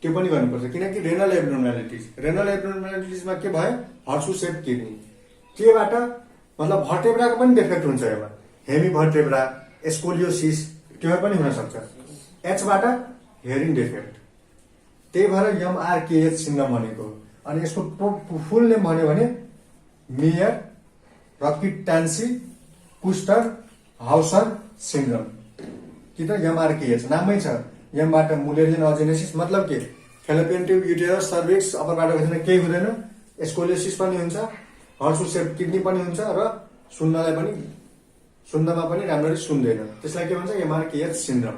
त्यो पनि गर्नुपर्छ। किनकि रेनल एब्नोर्मालिटिज, रेनल एब्नोर्मालिटिजमा के भयो? हर्सु सेप्ड किडनी। केबाट? मतलब भर्टेब्राको पनि डेफेक्ट हुन्छ यसमा, हेमी भर्टेब्रा, स्कोलियोसिस, त्यो पनि हुन सक्छ। एचबाट हेयरिङ डेफेक्ट। त्यही भएर MRKH सिन्ड्रोम भनेको। अनि यसको फुल नेम भन्यो भने मेयर रकिटान्सी कुस्टर हाउसर सिन्ड्रोम, कि त MRKH नामै छ। एमबाट मुलेरियन अजेनेसिस मतलब के? फेलोपियन ट्युब, युटेरस, सर्भिक्स, अप्परबाट भेजना केही हुँदैन, स्कोलियोसिस पनि हुन्छ, हर्सु सेप्ड किडनी पनि हुन्छ, र सुन्नमा पनि राम्ररी सुन्दैन। त्यसलाई के भन्छ? MRKH syndrome.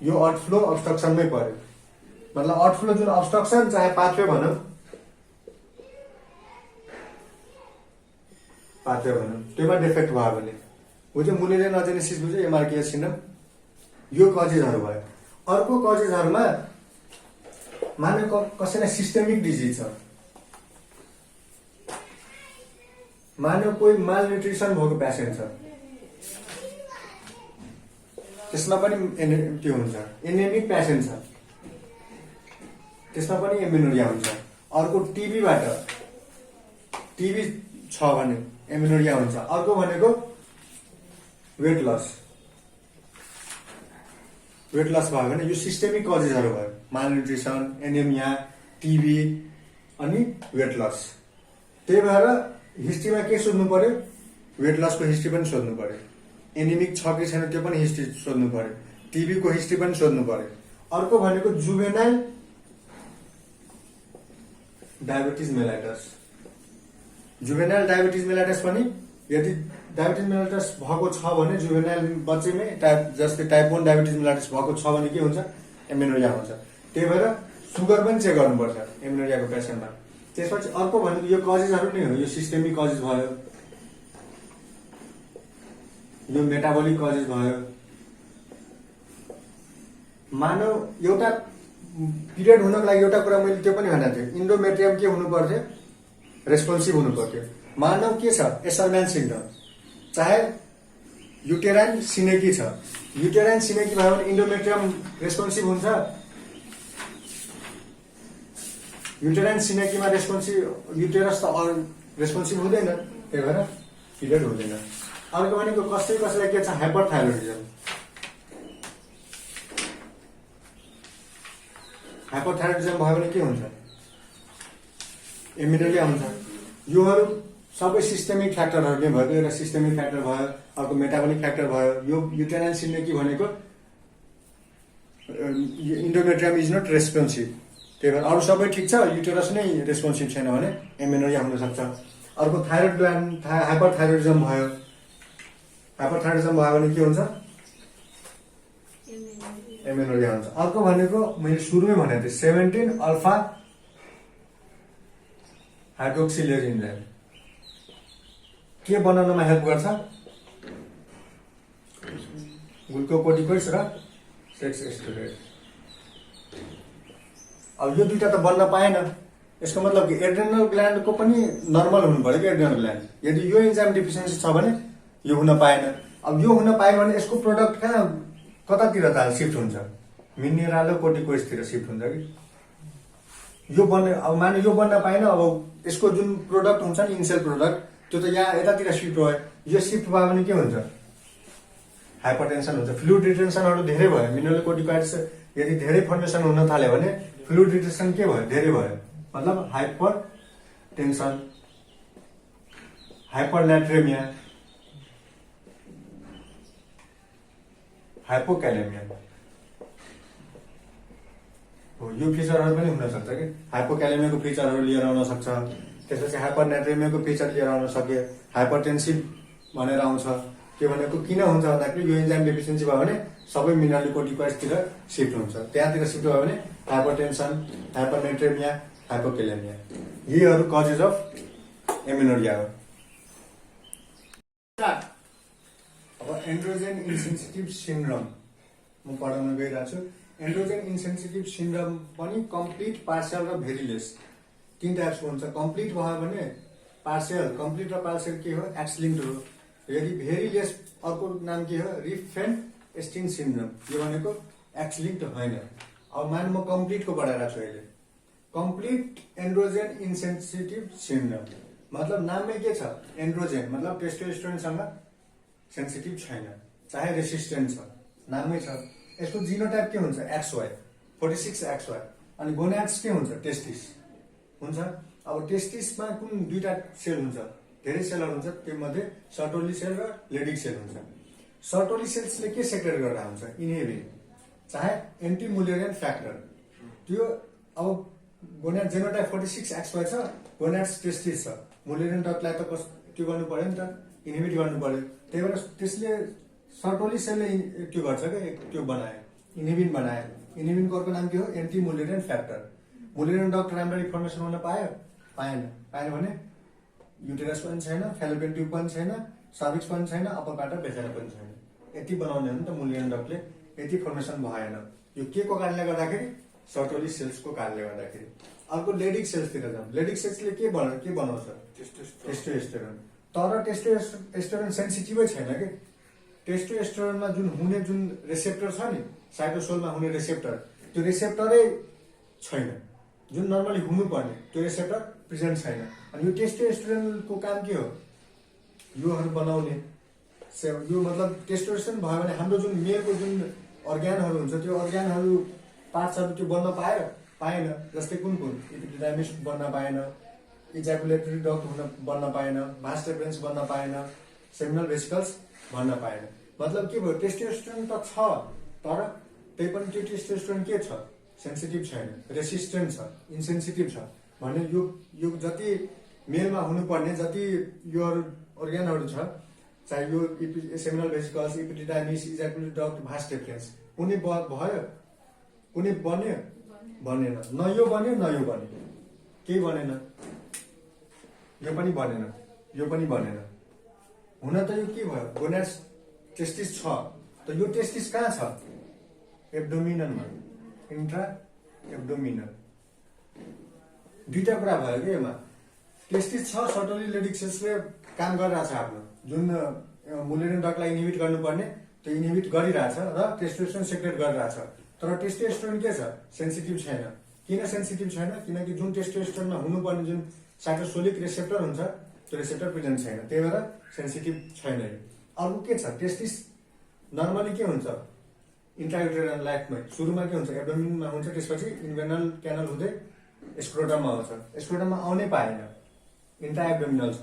यो आउटफ्लो अब्स्ट्रक्सनमै पर्यो। मतलब आउटफ्लो जुन अब्स्ट्रक्सन चाहे पाथवे भनौँ, त्योमा डेफेक्ट भयो भने बुझ्यो, मुलेरियन अजेनेसिस बुझ्यो, MRKH सिन्ड्रोम। यो कजेजहरू भयो। अर्को कजेजहरूमा माने कसैलाई सिस्टेमिक डिजिज छ, माने कोही माल न्युट्रिसन भएको पेसेन्ट छ, त्यसमा पनि त्यो हुन्छ। एनेमिक पेसेन्ट छ, त्यसमा पनि एमिनोरिया हुन्छ। अर्को टिबीबाट, टिबी छ भने एमिनोरिया हुन्छ। अर्को भनेको वेट लस, वेट लस भयो भने यो सिस्टेमिक कजेजहरू भयो, मालन्युट्रिसन, एनेमिया, टिबी अनि वेट लस। त्यही भएर हिस्ट्रीमा के सोध्नु पर्यो? वेट लसको हिस्ट्री पनि सोध्नु पर्यो, एनेमिक छ कि छैन त्यो पनि हिस्ट्री सोध्नु पर्यो, टिबीको हिस्ट्री पनि सोध्नु पर्यो। अर्को भनेको juvenile diabetes mellitus. Juvenile diabetes mellitus पनि यदि डायबिटिज मेलाइटस भएको छ भने जुभेनाइल बच्चैमै जस्तै टाइप 1 डायबिटिज मेलाइटस भएको छ भने के हुन्छ? एमिनोरिया हुन्छ। त्यही भएर सुगर पनि चेक गर्नुपर्छ एमिनोरियाको पेसेन्टमा। त्यसपछि अर्को भनेको यो कजेजहरू नै हो। यो सिस्टेमिक कजेज भयो, यो मेटाबोलिक कजेज भयो। मानव एउटा पिरियड हुनको लागि एउटा कुरा मैले त्यो पनि भनेको थिएँ, इन्डोमेट्रियम के हुनु पर्थ्यो? रेस्पोन्सिभ हुनु पर्थ्यो। मानव के छ? एसरम्यान सिन्ड्रोम, चाहे युटेराइन सिनेकी छ, युटेराइन सिनेकी भयो भने इन्डोमेट्रियम रेस्पोन्सिभ हुन्छ। युटेराइन सिनेकीमा रेस्पोन्सिभ, युटेरस त रेस्पोन्सिभ हुँदैन, त्यही भएर पिरियड हुँदैन। अर्को भनेको कसैलाई के छ? हाइपरथाइरोइडिजम। हाइपरथाइरोइडिजम भयो भने के हुन्छ? एमिनोरिया हुन्छ। योहरू सबै सिस्टेमिक फ्याक्टरहरूले भयो। एउटा सिस्टेमिक फ्याक्टर भयो, अर्को मेटाबोलिक फ्याक्टर भयो। यो युटेराइन सिनेकी भनेको इन्डोमेट्रियम इज नट रेस्पोन्सिभ, त्यही भएर अरू सबै ठिक छ, युटेरस नै रेस्पोन्सिभ छैन भने एमिनोरिया हुन सक्छ। अर्को थाइरोइड ग्ल्यान्ड हाइपरथाइरोइडिजम भयो। हाइपरथाइरोइडिजम भयो भने के हुन्छ? एमिनोरिया हुन्छ। अर्को भनेको मैले सुरुमै भनेको थिएँ 17 अल्फा हाइड्रोक्सिलेज इन्जाइम के बनाउनमा हेल्प गर्छ? ग्लुकोकोर्टिकोइड्स र सेक्स स्टेरोइड। अब यो दुईटा त बन्न पाएन, यसको मतलब कि एड्रेनल ग्ल्यान्डको पनि नर्मल हुनु पर्यो कि एड्रेनल ग्ल्यान्ड। यदि यो इन्जाइम डिफिसियन्सी छ भने यो हुन पाएन। अब यो हुन पाएन भने यसको प्रोडक्ट कतातिर त सिफ्ट हुन्छ? मिनरलोकोर्टिकोइड्सतिर सिफ्ट हुन्छ कि यो बन्ने। अब माने यो बन्न पाएन, अब यसको जुन प्रोडक्ट हुन्छ नि इन्सेल प्रोडक्ट, त्यो त यहाँ यतातिर सिफ्ट भयो। यो सिफ्ट भयो भने के हुन्छ? हाइपरटेन्सन हुन्छ। फ्लुइड रिटेन्सनहरू धेरै भयो, मिनरल कोर्टिकोइड्स यदि धेरै फर्मेसन हुन थाल्यो भने फ्लुइड रिटेन्सन के भयो, धेरै भयो, मतलब हाइपरटेन्सन, हाइपरनाट्रेमिया, हाइपोक्यालेमिया हो। यो फिचरहरू पनि हुन सक्छ कि हाइपोक्यालेमियाको फिचरहरू लिएर आउन सक्छ। त्यसपछि हाइपरनाट्रेमियाको फिचर लिएर आउन सक्यो। हाइपरटेन्सिभ भनेर आउँछ। के भनेको किन हुन्छ भन्दाखेरि यो इन्जाइम डेफिसियन्सी भयो भने सबै मिनरल कोर्टिकोइड्सतिर सिफ्ट हुन्छ। त्यहाँतिर सिफ्ट भयो भने हाइपरटेन्सन, हाइपरनाट्रेमिया, हाइपोक्यालेमिया, यीहरू कजेज अफ एमिनोरिया हो। अब एन्ड्रोजेन इन्सेन्सिटिभ सिन्ड्रोम म पढाउन गइरहेको छु। एन्ड्रोजेन इन्सेन्सिटिभ सिन्ड्रोम पनि कम्प्लिट, पार्सियल र भेरिलेस 3 टाइप्सको हुन्छ। कम्प्लिट भयो भने पार्सियल, कम्प्लिट र पार्सियल के हो, एक्सलिङ्क्ड हो। यदि भेरिलेस अर्को नाम के हो, रिफेन-एस्टिन सिन्ड्रोम, यो भनेको एक्सलिङ्क्ड होइन। अब मान म कम्प्लिटको पढाइरहेको छु अहिले। कम्प्लिट एन्ड्रोजेन इन्सेन्सिटिभ सिन्ड्रोम मतलब नाममै के छ, एन्ड्रोजेन मतलब टेस्टोस्टेरोनसँग सेन्सिटिभ छैन, चाहे रेसिस्टेन्ट छ, नाममै छ। यसको जिनोटाइप के हुन्छ, XY 46XY। अनि गोनाड्स के हुन्छ, टेस्टिस हुन्छ। अब टेस्टिसमा कुन 2टा सेल हुन्छ, धेरै सेलहरू हुन्छ, त्यो मध्ये सर्टोली सेल र लेडिक सेल हुन्छ। सर्टोली सेल्सले के सेक्रेट गरेर हुन्छ, इनहिबिन, चाहे एन्टी मुलेरियन फ्याक्टर। त्यो अब गोनाड जेनोटाइप 46XY छ, गोनाड्स टेस्टिस छ। मुलेरियन डक्टलाई त त्यो गर्नु पर्यो नि त, इनहिबिट गर्नु पर्यो। त्यही भएर त्यसले सर्टोली सेलले त्यो गर्छ क्या, त्यो बनायो, इनहिबिन बनायो। इनहिबिनको अर्को नाम के हो, anti Mullerian factor. Mullerian duct राम्ररी फर्मेसन हुन पायो, पाएन भने युटेरस पनि छैन, फेलोपियन ट्युब पनि छैन, सर्भिक्स पनि छैन, अप्पर पार्ट र बेचारा पनि छैन। यति बनाउने हो नि त मुलेरियन डक्टले, यति फर्मेसन भएन। यो के को कारणले गर्दाखेरि, सर्टोली सेल्सको कारणले गर्दाखेरि। अर्को लेडिक सेल्सतिर जाउँ। लेडिक सेल्सले के बनाउँछ, टेस्टोस्टेरोन। तर टेस्टोस्टेरोन सेन्सिटिभै छैन कि। टेस्टोस्टेरोनमा जुन रिसेप्टर छ नि, साइटोसोलमा हुने रिसेप्टर, त्यो रिसेप्टरै छैन। जुन नर्मली हुनुपर्ने त्यो रिसेप्टर प्रेजेन्ट छैन। अनि यो टेस्टोस्टेरोनको काम के हो, योहरू बनाउने। यो मतलब टेस्टोस्टेरोन भयो भने हाम्रो जुन मेलको जुन अर्ग्यानहरू हुन्छ, त्यो अर्ग्यानहरू पार्ट्सहरू त्यो बन्न पाएन। जस्तै कुन इपिडिडाइमिस बन्न पाएन, इजाकुलेटरी डक्ट बन्न पाएन, भास्ट रेफरेन्स बन्न पाएन, सेमिनल भेसिकल्स बन्न पाएन। मतलब के भयो, टेस्टोस्टेरोन त छ, तर त्यही पनि त्यो टेस्टोस्टेरोन के छ, सेन्सिटिभ छैन, रेसिस्टेन्ट छ, इन्सेन्सिटिभ छ। भने यो जति मेलमा हुनुपर्ने जति यो अर्ग्यानहरू छ, चाहे यो सेमिनल भेसिकल्स, इपिडिडाइमिस, इजाकुलेटरी डक्ट, भास्ट रेफरेन्स, कुनै भयो, कुनै बन्यो, बनेन। न यो बन्यो न यो बन्यो, केही बनेन। यो पनि बनेन, यो पनि बनेन। हुन त यो के भयो, गोनाड्स टेस्टिस छ, त यो टेस्टिस कहाँ छ, एब्डोमिनलमा, इन्ट्रा एब्डोमिनल। 2टा कुरा भयो कि यसमा। टेस्टिस छ, सर्टोली लेडिक सेल्सले काम गरिरहेछ आफ्नो, जुन मुलेरियन डक्टलाई इनहिबिट गर्नुपर्ने त्यो इनहिबिट गरिरहेछ र टेस्टोस्टेरोन सेक्रेट गरिरहेछ। तर टेस्टोस्टेरोन के छ, सेन्सिटिभ छैन। किन सेन्सिटिभ छैन, किनकि जुन टेस्टोस्टेरोनमा हुनुपर्ने जुन साइटोसोलिक रिसेप्टर हुन्छ, त्यो रिसेप्टर प्रेजेन्ट छैन, त्यही भएर सेन्सिटिभ छैन। अर्को के छ, टेस्टिस नर्मली के हुन्छ, इन्ट्रायुटेरन लाइफमै सुरुमा के हुन्छ, एब्डोमिनमा हुन्छ, त्यसपछि इन्भेनल क्यानल हुँदै स्क्रोटममा आउँछ। स्क्रोटममा आउनै पाएन, इन्ट्रा एब्डोमिनल छ,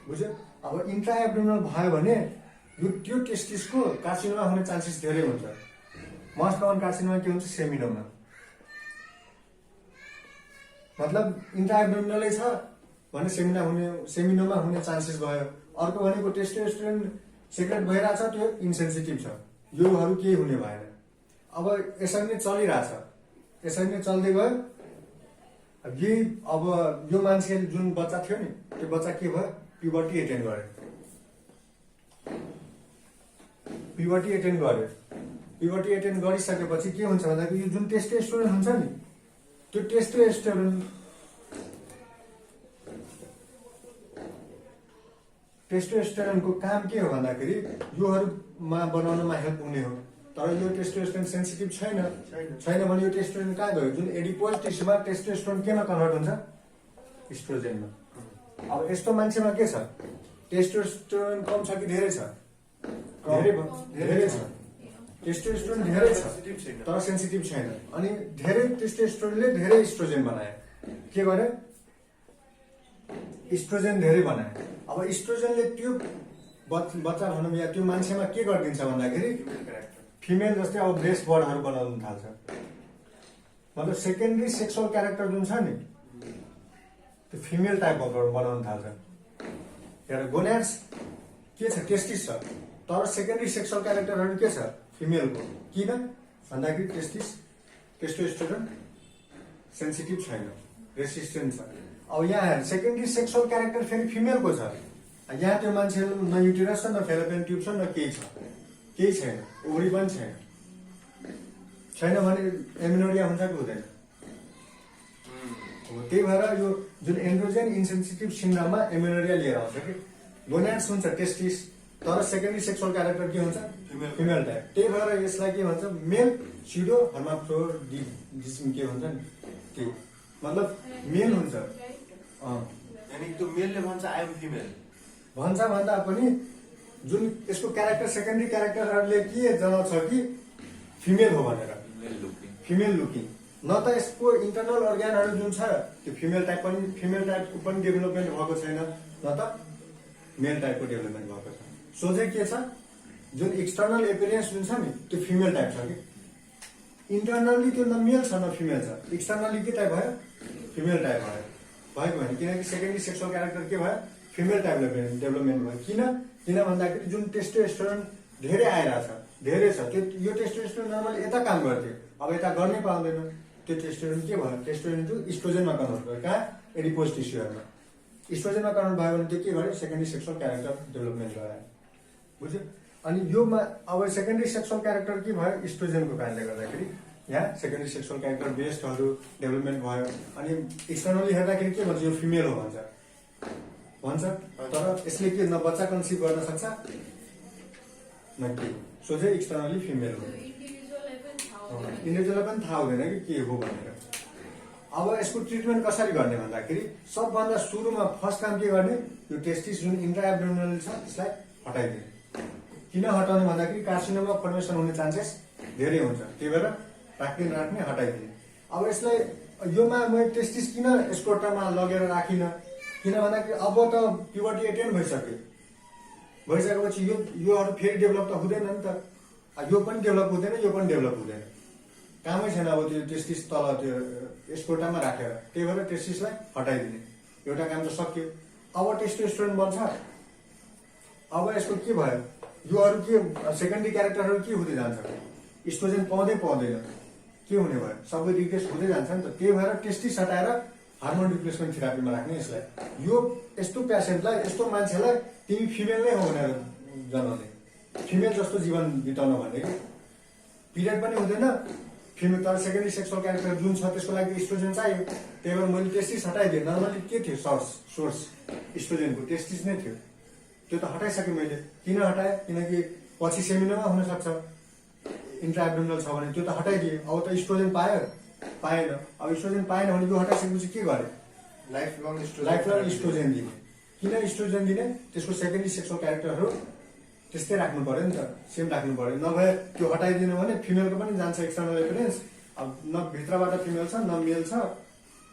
बुझ्यो। अब इन्ट्रा एब्डोमिनल भयो भने त्यो टेस्टिसको कार्सिनोमा हुने चान्सेस धेरै हुन्छ। मोस्ट कमन कार्सिनोमा के हुन्छ, सेमिनोमा। मतलब इन्ट्रा एब्डोमिनलै छ भने सेमिनोमा हुने चान्सेस भयो। अर्को भनेको टेस्टोस्टेरोन सेक्रेट भइरहेछ, त्यो इन्सेन्सिटिभ छ, योहरू केही हुने भएन। अब यसरी नै चलिरहेछ, यसरी नै चल्दै गयो। अब यो मान्छे जुन बच्चा थियो नि, त्यो बच्चा के भयो, प्युबर्टी एटेन्ड गर्यो। प्युबर्टी एटेन्ड गरिसकेपछि के हुन्छ भन्दाखेरि यो जुन टेस्टोस्टेरोन हुन्छ नि, त्यो टेस्टोस्टेरोनको काम के हो भन्दाखेरि योहरूमा बनाउनमा हेल्प हुने हो। तर यो टेस्टोस्टेरोन सेन्सिटिभ छैन भने यो टेस्टोस्टेरोन कहाँ गयो, जुन एडिपोज टिस्युमा टेस्टोस्टेरोन केमा कन्भर्ट हुन्छ, इस्ट्रोजेनमा। अब यस्तो मान्छेमा के छ, टेस्टोस्टेरोन कम छ कि धेरै छ, धेरै छ टेस्टोस्टेरोन धेरै छ Sensitive छैन। तर सेन्सिटिभ छैन अनि धेरै टेस्टोस्टेरोनले धेरै इस्ट्रोजेन बनाए के गरे इस्ट्रोजेन धेरै बनाए अब इस्ट्रोजेनले त्यो बच्चा भनौँ या त्यो मान्छेमा के गरिदिन्छ भन्दाखेरि Female character. फिमेल जस्तै अब ब्रेस्ट बर्डहरू बनाउनु थाल्छ मतलब सेकेन्डरी सेक्सुअल क्यारेक्टर जुन छ नि त्यो फिमेल टाइपको बनाउनु थाल्छ एउटा गोनाड्स के छ टेस्टिस छ तर सेकेन्डरी सेक्सुअल क्यारेक्टरहरू के छ फिमेलको किन भन्दाखेरि टेस्टोस्टेरोन सेन्सिटिभ छैन रेसिस्टेन्ट छ अब यहाँ सेकेन्डरी सेक्सुअल क्यारेक्टर फेरि फिमेलको छ यहाँ त्यो मान्छे न युटेरस छ न फेलोपियन ट्युब छ न केही छैन ओभरी पनि छैन भने एमिनोरिया हुन्छ कि हुँदैन हो त्यही भएर यो जुन एन्ड्रोजेन इन्सेन्सिटिभ सिन्ड्रोममा एमिनोरिया लिएर आउँछ कि गोनाड्स हुन्छ टेस्टिस तर सेकेन्डरी सेक्सुअल क्यारेक्टर के हुन्छ फिमेल टाइप त्यही भएर यसलाई के भन्छ मेल सिडो हर्माफ्रोडिज्म के भन्छ नि त्यही मतलब मेल हुन्छ यानी त्यो मेलले भन्छ आई एम फिमेल भन्छ भन्दा पनि जुन यसको क्यारेक्टर सेकेन्डरी क्यारेक्टरहरूले के जनाउँछ कि फिमेल हो भनेर फिमेल लुकिङ न त यसको इन्टरनल अर्ग्यानहरू जुन छ त्यो फिमेल टाइपको पनि डेभलपमेन्ट भएको छैन न त मेल टाइपको डेभलपमेन्ट भएको छ सोझै के छ जुन एक्सटर्नल एपिरियन्स जुन छ नि त्यो फिमेल टाइप छ कि इन्टरनल्ली त्यो न मेल छ न फिमेल छ एक्सटर्नल्ली के टाइप भयो फिमेल टाइप भएको होइन किनकि सेकेन्डरी सेक्सुअल क्यारेक्टर के भयो फिमेल टाइप डेभलपमेन्ट भयो किन भन्दाखेरि जुन टेस्टोस्टेरोन धेरै आइरहेछ धेरै छ त्यो यो टेस्टोस्टेरोन नर्मली यता काम गर्थ्यो अब यता गर्नै पाउँदैन त्यो टेस्टोस्टेरोन के भयो टेस्टोस्टेरोन चाहिँ इस्ट्रोजेनमा कन्भर्ट भयो कहाँ एडिपोज टिस्युहरूमा इस्ट्रोजेनमा कन्भर्ट भयो भने त्यो के गर्यो सेकेन्डरी सेक्सुअल क्यारेक्टर डेभलपमेन्ट गरायो बुझ्यो अनि योमा अब सेकेन्डरी सेक्सुअल क्यारेक्टर के भयो इस्ट्रोजेनको कारणले गर्दाखेरि यहाँ सेकेन्डरी सेक्सुअल क्यारेक्टर बेस्डहरू डेभलपमेन्ट भयो अनि एक्सटर्नली हेर्दाखेरि के भन्छ यो फिमेल हो भन्छ तर यसले के न बच्चा कन्सिभ गर्न सक्छ न के सोझै एक्सटर्नली फिमेल हो इन्डिभिजुअललाई पनि थाहा हुँदैन कि के हो भनेर अब यसको ट्रिटमेन्ट कसरी गर्ने भन्दाखेरि सबभन्दा सुरुमा फर्स्ट काम के गर्ने यो टेस्टिस जुन इन्ट्राएब्डोमिनल छ त्यसलाई हटाइदिने किन हटाउने भन्दाखेरि कार्सिनोमा फर्मेसन हुने चान्सेस धेरै हुन्छ त्यही भएर राख्ने हटाइदिने अब यसलाई योमा मैले टेस्टिस किन स्क्रोटममा लगेर राखिनँ किन भन्दाखेरि अब त प्युबर्टी एटेन भइसकेपछि योहरू फेरि डेभलप त हुँदैन नि त यो पनि डेभलप हुँदैन यो पनि डेभलप हुँदैन कामै छैन अब त्यो टेस्टिस तल त्यो स्क्रोटममा राखेर त्यही भएर टेस्टिसलाई हटाइदिने एउटा काम त सक्यो अब टेस्टोस्टेरोन बन्छ अब यसको के भयो योहरू के सेकेन्डरी क्यारेक्टरहरू के हुँदै जान्छ इस्ट्रोजेन पाउँदैन के हुने भयो सबै रिग्रेस हुँदै जान्छ नि त त्यही भएर टेस्टिस हटाएर हार्मोन रिप्लेसमेन्ट थेरापीमा राख्ने यसलाई यो यस्तो पेसेन्टलाई यस्तो मान्छेलाई तिमी फिमेल नै हो भनेर जनाउने फिमेल जस्तो जीवन बिताउन भन्ने कि पिरियड पनि हुँदैन फिमेल तर सेकेन्डरी सेक्सुअल क्यारेक्टर जुन छ त्यसको लागि इस्ट्रोजेन चाहियो त्यही भएर मैले टेस्टिस हटाइदिएँ नर्मली के थियो सोर्स इस्ट्रोजेनको टेस्टिस नै थियो त्यो त हटाइसकेँ मैले किन हटाएँ किनकि पछि सेमिनोमा हुनसक्छ इन्ट्राएब्डोमिनल छ भने त्यो त हटाइदिएँ अब त इस्ट्रोजेन पाएन अब इस्ट्रोजेन पाएन भने यो हटाइसकेपछि के गरे लाइफ लङ इस्ट्रोजेन दिने किन इस्ट्रोजेन दिने त्यसको सेकेन्डरी सेक्सुअल क्यारेक्टरहरू त्यस्तै राख्नु पर्यो नि त सेम राख्नु पर्यो नभए त्यो हटाइदिनु भने फिमेलको पनि जान्छ एक्सटर्नल एपिरेन्स अब न भित्रबाट फिमेल छ न मेल छ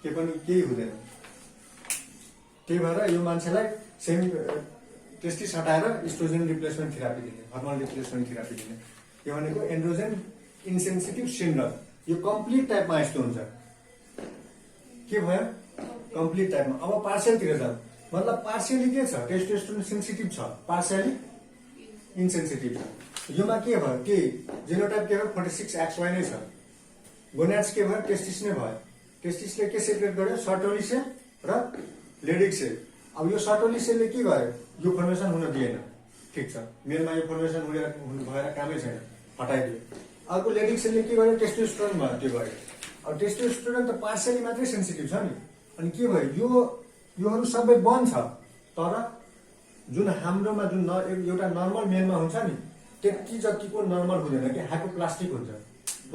केही हुँदैन त्यही भएर यो मान्छेलाई सेम टेस्टिस हटाएर इस्ट्रोजेन रिप्लेसमेन्ट थेरापी दिने हर्मोन रिप्लेसमेन्ट थेरापी दिने यो भनेको एन्ड्रोजेन इन्सेन्सिटिभ सिन्ड्रोम यो कम्प्लिट टाइपमा यस्तो हुन्छ के भयो कम्प्लिट टाइपमा अब पार्सियलतिर जाउँ मतलब पार्सियली के छ टेस्टोस्टेरोन सेन्सिटिभ छ पार्सियली इन्सेन्सिटिभ छ योमा के भयो के जेनोटाइप के भयो 46XY नै छ गोनाड्स के भयो टेस्टिस नै भयो टेस्टिसले के सेक्रेट गर्यो सर्टोली सेल र लेडिक सेल अब यो सर्टोली सेलले के गर्यो यो फर्मेसन हुन दिएन ठिक छ मेलमा यो फर्मेसन भएर कामै छैन हटाइदियो अर्को लेडिक सेलले के गर्यो टेस्टोस्टेरोन भयो त्यो गर्यो अब टेस्टोस्टेरोन त पार्सियली मात्रै सेन्सिटिभ छ नि अनि के भयो योहरू सबै बन्द छ तर जुन हाम्रोमा जुन एउटा नर्मल मेलमा हुन्छ नि त्यति जतिको नर्मल हुँदैन कि हाइपोप्लास्टिक हुन्छ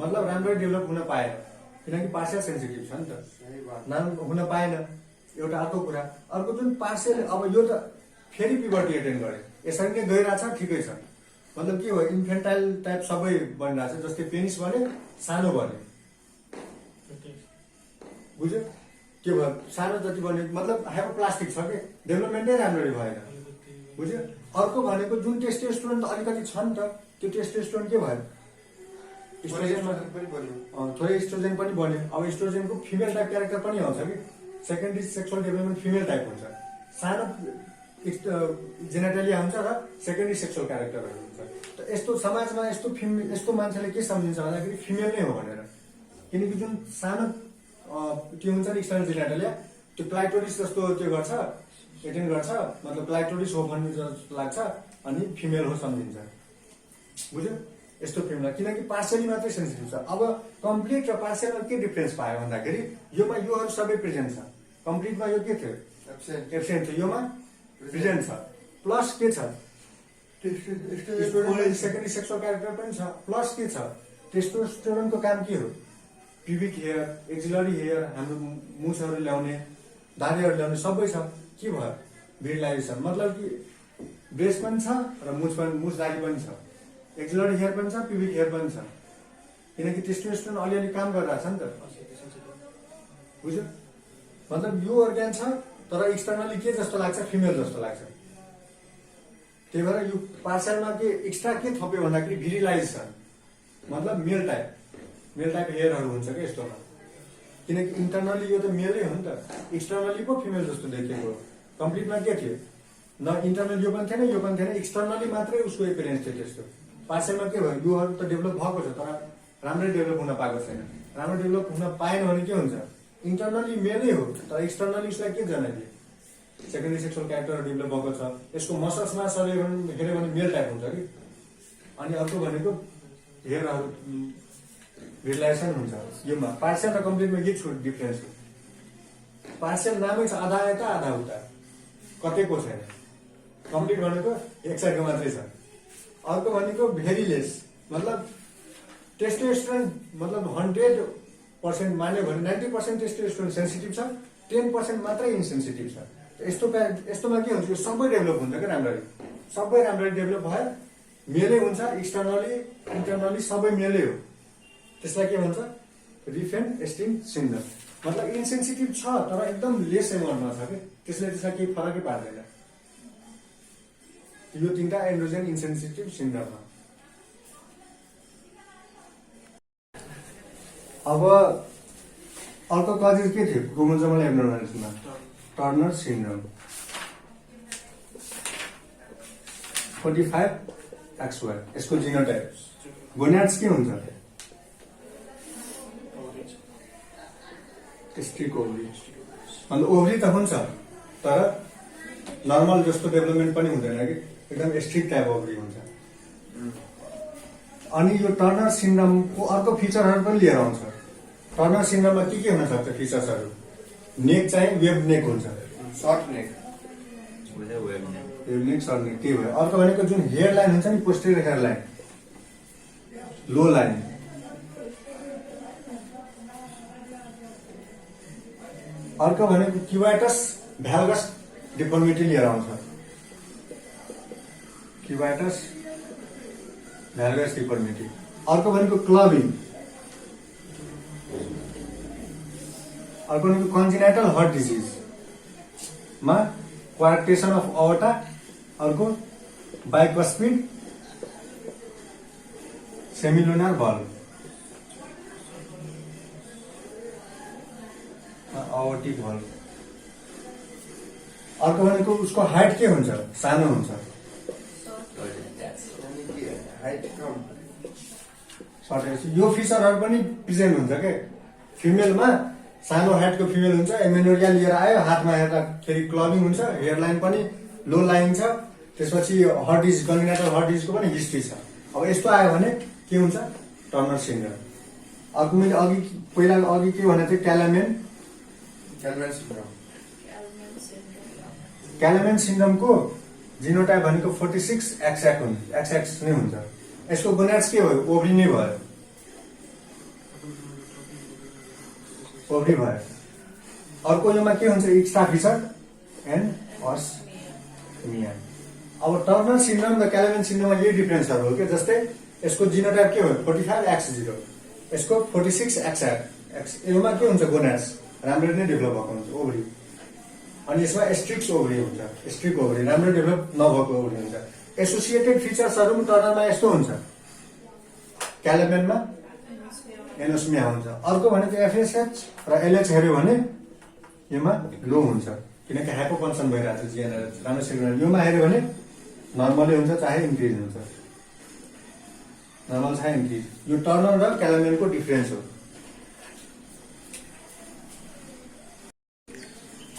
मतलब राम्ररी डेभलप हुन पाएन किनकि पार्सियल सेन्सिटिभ छ नि त हुन पाएन एउटा अर्को कुरा अर्को जुन पार्सियल अब यो त फेरि प्युबर्टी एटेन गरे यसरी नै गइरहेछ ठिकै छ मतलब के हो इन्फेन्टाइल टाइप सबै बनिरहेको छ जस्तै पेनिस भने सानो बन्यो बुझ्यो के भयो सानो जति बन्यो मतलब हाइपोप्लास्टिक छ कि डेभलपमेन्टै राम्ररी भएन बुझ्यो अर्को भनेको जुन टेस्टोस्टेरोन त अलिकति छ नि त त्यो टेस्टोस्टेरोन के भयो इस्ट्रोजेनमा पनि बन्यो थोरै इस्ट्रोजेन पनि बन्यो अब इस्ट्रोजेनको फिमेल टाइप क्यारेक्टर पनि आउँछ कि secondary sexual development female type हुन्छ सानो जेनेटलिया हुन्छ र सेकेन्डरी सेक्सुअल क्यारेक्टरहरू हुन्छ त यस्तो समाजमा यस्तो मान्छेले के सम्झिन्छ भन्दाखेरि फिमेल नै हो भनेर किनकि जुन सानो त्यो हुन्छ नि एक्सटर्नल जेनेटलिया त्यो क्लाइटोरिस जस्तो त्यो गर्छ एटेन्ड गर्छ मतलब क्लाइटोरिस हो भन्ने जस्तो लाग्छ अनि फिमेल हो सम्झिन्छ बुझ्यो यस्तो फिल्ममा किनकि पार्सियली मात्रै सेन्सिटिभ छ अब कम्प्लिट र पार्सियलमा के डिफरेन्स पायो भन्दाखेरि योमा योहरू सबै प्रेजेन्ट छ कम्प्लिटमा यो के थियो एब्सेन्ट थियो योमा प्रेजेन्ट छ प्लस के छ सेकेन्डरी सेक्सुअल क्यारेक्टर पनि छ प्लस के छ टेस्टोस्टेरोनको काम के हो प्युबिक हेयर एक्जिलरी हेयर हाम्रो मुछहरू ल्याउने दाँडीहरू ल्याउने सबै छ के भयो भिजुलाइजेसन मतलब कि ब्रेस्ट पनि छ र मुछ दाँडी पनि छ एक्जिलरी हेयर पनि छ प्युबिक हेयर पनि छ किनकि टेस्टोस्टेरोन अलिअलि काम गरिरहेछ नि त बुझ्यो मतलब यो अर्ग्यान छ तर एक्सटर्नली के जस्तो लाग्छ फिमेल जस्तो लाग्छ त्यही भएर यो पार्सलमा के एक्स्ट्रा के थप्यो भन्दाखेरि भिरिलाइजेसन मतलब मेल टाइप हेयरहरू हुन्छ क्या यस्तोमा किनकि इन्टरनली यो त मेलै हो नि त एक्सटर्नली पो फिमेल जस्तो देखिएको हो कम्प्लिटमा के थियो न इन्टरनल यो पनि थिएन यो पनि थिएन एक्सटर्नली मात्रै उसको एपिरेन्स थियो त्यस्तो पार्सलमा के भयो योहरू त डेभलप भएको छ तर राम्रै डेभलप हुन पाएको छैन राम्रो डेभलप हुन पाएन भने के हुन्छ इन्टरनली मेलै हो तर एक्सटर्नली उसलाई के जनाइदियो सेकेन्डरी सेक्सुअल क्यारेक्टर डेभलप भएको छ यसको मसल्समा हेऱ्यो भने मेल टाइप हुन्छ कि अनि अर्को भनेको हेयरहरू भिजुलाइजेसन हुन्छ योमा पार्सियल र कम्प्लिटमा के छु डिफरेन्स हो पार्सियल नामै छ आधा यता आधा उता कतैको छैन कम्प्लिट भनेको एक साइडको मात्रै छ अर्को भनेको भेरी लेस मतलब टेस्टोस्टेरोन मतलब 100% मान्यो भने 90% टेस्टोस्टेरोन सेन्सिटिभ छ 10% मात्रै इन्सेन्सिटिभ छ यस्तोमा के हुन्छ यो सबै डेभलप हुन्छ क्या राम्ररी सबै राम्ररी डेभलप भयो मेलै हुन्छ एक्सटर्नली इन्टरनली सबै मेलै हो त्यसलाई के भन्छ रिफेन एस्टिन सिन्ड्रोम मतलब इन्सेन्सिटिभ छ तर एकदम लेस एमाउन्टमा छ कि त्यसलाई केही फरकै पार्दैन यो तीनटा एन्ड्रोजेन इन्सेन्सिटिभ सिन्ड्रोममा अब अर्को कजेस के थियो क्रोमोसोमल एब्नर्मालिटीमा टर्नर सिन्ड्रोम 45XY यसको जिनोटाइप गोनाड्स के हुन्छ स्टिक ओभरी मतलब ओभरी त हुन्छ तर नर्मल जस्तो डेभलपमेन्ट पनि हुँदैन कि एकदम स्ट्रिक टाइप ओभरी हुन्छ अनि यो टर्नर सिन्ड्रोमको अर्को फिचरहरू पनि लिएर आउँछ टर्नर सिन्ड्रोममा के हुन सक्छ फिचर्सहरू नेक चाहिँ वेब नेक हुन्छ सर्ट नेक वेब नेक सर्ट नेक के भयो अर्को भनेको जुन हेयर लाइन हुन्छ नि पोस्टेरियर हेयर लाइन लो लाइन अर्को भनेको क्युबाइटस भ्याल्गस डिफर्मिटी लिएर आउँछ क्युबाइटस भ्याल्गस डिफर्मिटी अर्को भनेको क्लबिङ अर्को भनेको कन्जेनाइटल हार्ट डिजिज मा क्वार्टेसन अफ अवटा अर्को बाइकस्पिड सेमिलुनार बल्ब अवटिक बल्ब अर्को भनेको उसको हाइट के हुन्छ सानो हुन्छ यो फिचरहरू पनि प्रेजेन्ट हुन्छ के फिमेलमा सानो हाइटको फिमेल हुन्छ एमेनोरिया लिएर आयो हातमा हेर्दाखेरि क्लबिङ हुन्छ हेयर लाइन पनि लो लाइन छ त्यसपछि हार्ट डिजिज कन्जेनाइटल हार्ट डिजिजको पनि हिस्ट्री छ अब यस्तो आयो भने के हुन्छ टर्नर सिन्ड्रोम अर्को मैले अघि के भनेको थिएँ क्यालमेन सिन्ड्रोमको जिनोटाइप भनेको 46XX नै हुन्छ यसको गोनाड्स के भयो ओभरी नै भयो ओभरी भयो अर्को योमा के हुन्छ एक्स्ट्रा फिचर एन्ड अस्मिया अब टर्नर सिन्ड्रोम र क्यालेमेन सिन्ड्रोममा यही डिफरेन्सहरू हो कि जस्तै यसको जिनोटाइप के हो 45X0, यसको 46XX। योमा के हुन्छ गोनाड्स राम्ररी नै डेभलप भएको हुन्छ ओभरी, अनि यसमा स्ट्रिक्स ओभरी हुन्छ, स्ट्रिक ओभरी राम्रो डेभलप नभएको ओभरी हुन्छ। एसोसिएटेड फिचर्सहरू पनि टर्नरमा यस्तो हुन्छ, क्यालेमेनमा एनोस्मिया हुन्छ। अर्को भनेको एफएसएच र एलएच हेऱ्यो भने योमा लो हुन्छ किनकि हाइपोकन्सन भइरहेको छ जिएनआरएच राम्रो सिग्नल। योमा हेऱ्यो भने नर्मलै हुन्छ चाहे इन्क्रिज हुन्छ, नर्मल चाहे इन्क्रिज। यो टर्नर र क्यालेमेनको डिफरेन्स हो।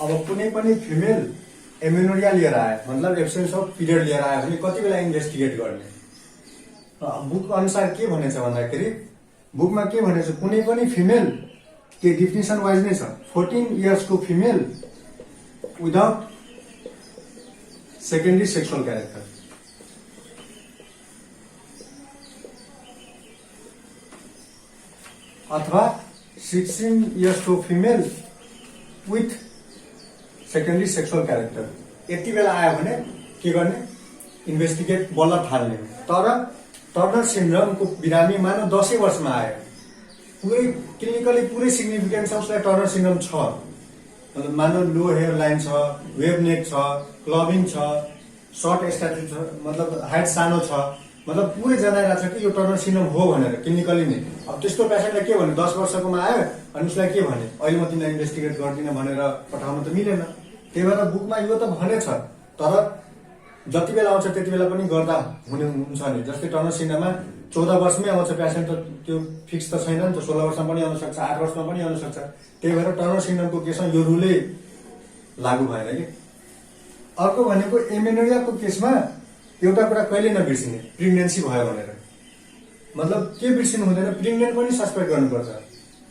अब कुनै पनि फिमेल एमेनोरिया लिएर आयो मतलब एब्सेन्स अफ पिरियड लिएर आयो भने कति बेला इन्भेस्टिगेट गर्ने? बुक अनुसार के भनेछ भन्दाखेरि बुकमा के भनेछ, कुनै पनि फिमेल के डिफिनेसन वाइज नै छ, 14 इयर्सको female without secondary sexual character, अथवा 16 इयर्सको female with secondary sexual character. यति बेला आयो भने के गर्ने? इन्भेस्टिगेट बल्ल थाल्ने। तर टर्नर सिन्ड्रोमको बिरामी मानव 10 वर्षमा आयो, पुरै क्लिनिकली पुरै सिग्निफिकेन्ट छ उसलाई टर्नर सिन्ड्रोम छ, मतलब मानव लो हेयर लाइन छ, वेभ नेक छ, क्लबिङ छ, सर्ट स्ट्याचर छ, मतलब हाइट सानो छ, मतलब पुरै जनाइरहेको छ कि यो टर्नर सिन्ड्रोम हो भनेर क्लिनिकली नै। अब त्यस्तो पेसेन्टलाई के भने 10 वर्षकोमा आयो अनि उसलाई के भने अहिले म तिमीलाई इन्भेस्टिगेट गर्दिनँ भनेर पठाउनु त मिलेन। त्यही भएर बुकमा यो त भनेछ, तर जति बेला आउँछ त्यति बेला पनि गर्दा हुने हुन्छ नि। जस्तै टर्नर सिन्ड्रोममा 14 वर्षमै आउँछ पेसेन्ट, त त्यो फिक्स त छैन नि त, 16 वर्षमा पनि आउन सक्छ, 8 वर्षमा पनि आउन सक्छ। त्यही भएर टर्नर सिन्ड्रोमको केसमा यो रुलै लागू भएन कि। अर्को भनेको एमेनोरियाको केसमा एउटा कुरा कहिले नबिर्सिने, प्रेग्नेन्सी भयो भनेर। मतलब के बिर्सिनु हुँदैन, प्रेग्नेन्ट पनि सस्पेक्ट गर्नुपर्छ।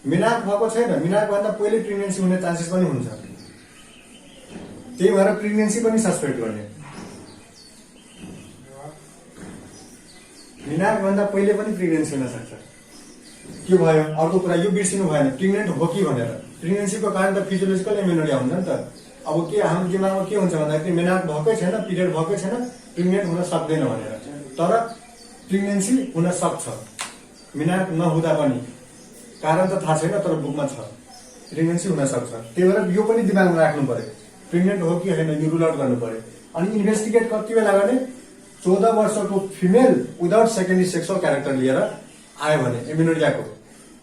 मिनाक भएको छैन, मिनाक भन्दा पहिले प्रेग्नेन्सी हुने चान्सेस पनि हुन्छ, त्यही भएर प्रेग्नेन्सी पनि सस्पेक्ट गर्ने। मिनाक भन्दा पहिले पनि प्रेग्नेन्सी हुन सक्छ। के भयो अर्को कुरा यो बिर्सिनु भएन, प्रेग्नेन्ट हो कि भनेर। प्रेग्नेन्सीको कारण त फिजियोलोजिकल एमेनोरिया हुन्छ नि त। अब के हाम्रो दिमागमा के हुन्छ भन्दाखेरि मिनाक भएकै छैन, पिरियड भएकै छैन, प्रेग्नेन्ट हुन सक्दैन भनेर। तर प्रेग्नेन्सी हुन सक्छ मिनाक नहुँदा पनि, कारण त थाहा छैन तर बुकमा छ प्रेग्नेन्सी हुन सक्छ। त्यही भएर यो पनि दिमागमा राख्नु पर्यो, प्रेग्नेन्ट हो कि होइन यो रुल आउट गर्नु पर्यो। अनि इन्भेस्टिगेट कति बेला गर्ने? 14 वर्षको female without secondary sexual character लिएर आयो भने एमेनोरियाको।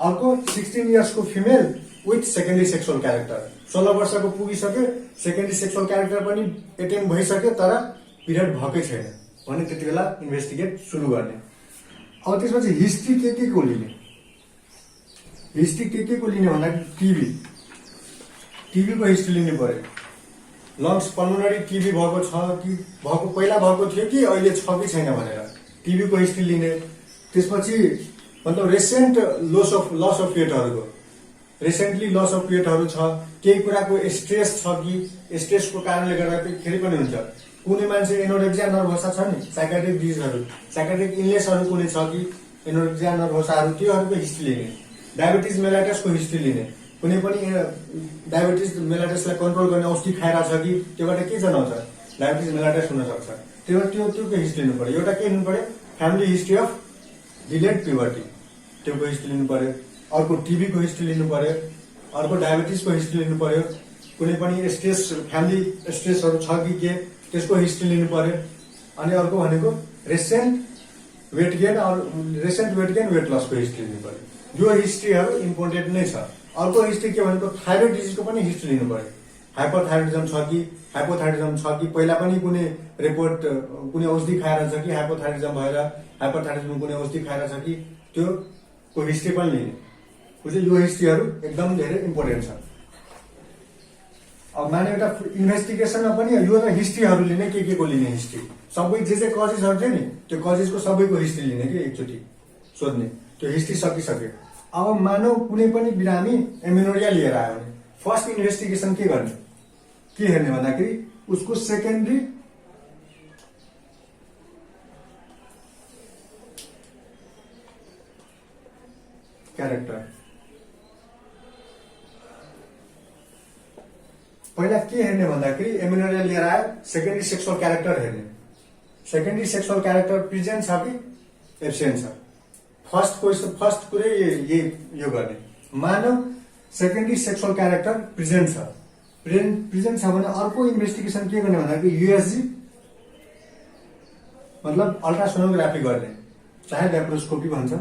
अर्को 16 इयर्सको female with secondary sexual character, 16 वर्षको पुगिसक्यो, सेकेन्डरी सेक्सुअल क्यारेक्टर पनि एटेम्प भइसक्यो तर पिरियड भएकै छैन भने त्यति बेला इन्भेस्टिगेट सुरु गर्ने। अब त्यसपछि हिस्ट्री के को लिने? हिस्ट्री के को लिने भन्दाखेरि टिबीको हिस्ट्री लिनु पर्यो। लङ्स पल्मोनरी टिबी भएको छ कि भएको पहिला भएको थियो कि अहिले छ कि छैन भनेर टिबीको हिस्ट्री लिने। त्यसपछि मतलब रेसेन्ट लस अफ वेटहरूको, रिसेन्टली लस अफ वेटहरू छ, केही कुराको स्ट्रेस छ कि स्ट्रेसको कारणले गर्दाखेरि पनि हुन्छ। कुनै मान्छे एनोरेक्सिया नर्भोसा छ नि, साइकाट्रिक डिजिजहरू, साइकाट्रिक इलनेसहरू कुनै छ कि एनोरेक्सिया नर्भोसाहरू, त्योहरूको हिस्ट्री लिने। डायबिटिज मेलाइटसको हिस्ट्री लिने, कुनै पनि डायबिटिज मेलाइटसलाई कन्ट्रोल गर्ने औषधि खाइरहेको छ कि त्योबाट के जनाउँछ डायबिटिज मेलाइटस हुन सक्छ, त्यो त्योको हिस्ट्री लिनु पर्यो। एउटा के लिनु पर्यो? Family history of delayed puberty, त्योको हिस्ट्री लिनु पर्यो। अर्को टिबीको हिस्ट्री लिनु पर्यो। अर्को डायबिटिजको हिस्ट्री लिनु पर्यो। कुनै पनि स्ट्रेस, फ्यामिली स्ट्रेसहरू छ कि के, त्यसको हिस्ट्री लिनु पर्यो। अनि अर्को भनेको recent weight gain weight लसको history लिनु पर्यो। यो हिस्ट्रीहरू इम्पोर्टेन्ट नै छ। अर्को हिस्ट्री के भनेको थाइरोइड डिजिजको पनि हिस्ट्री लिनु पर्यो। हाइपोथाइरोइडिजम छ कि हाइपोथाइरोइडिजम छ कि पहिला पनि कुनै रिपोर्ट कुनै औषधि खाएर छ कि हाइपोथाइरोइडिजम भएर हाइपोथाइरोइडिजम कुनै औषधि खाएर छ कि त्यो को हिस्ट्री पनि लिने। यो हिस्ट्रीहरू एकदम धेरै इम्पोर्टेन्ट छ। अब माने एउटा इन्भेस्टिगेसनमा पनि यो त हिस्ट्रीहरू लिने, के को लिने हिस्ट्री, सबै जे कजेसहरू थियो नि त्यो कजेसको सबैको हिस्ट्री लिने कि एकचोटि सोध्ने। त्यो हिस्ट्री सकिसक्यो। अब मानव कुनै पनि बिरामी एमेनोरिया लिएर आयो भने फर्स्ट इन्भेस्टिगेसन के गर्ने, के हेर्ने भन्दाखेरि उसको सेकेन्डरी क्यारेक्टर। पहिला के हेर्ने भन्दाखेरि एमेनोरिया लिएर आयो, सेकेन्डरी सेक्सुअल क्यारेक्टर हेर्ने। सेकेन्डरी सेक्सुअल क्यारेक्टर प्रेजेन्ट छ कि एब्सेन्ट छ। फर्स्ट कुरै यो गर्ने, मानव सेकेन्डरी सेक्सुअल क्यारेक्टर प्रेजेन्ट छ। प्रेजेन्ट छ भने अर्को इन्भेस्टिगेसन के गर्ने भन्दाखेरि युएसजी मतलब अल्ट्रासोनोग्राफी गर्ने, चाहे ल्याप्रोस्कोपी भन्छ,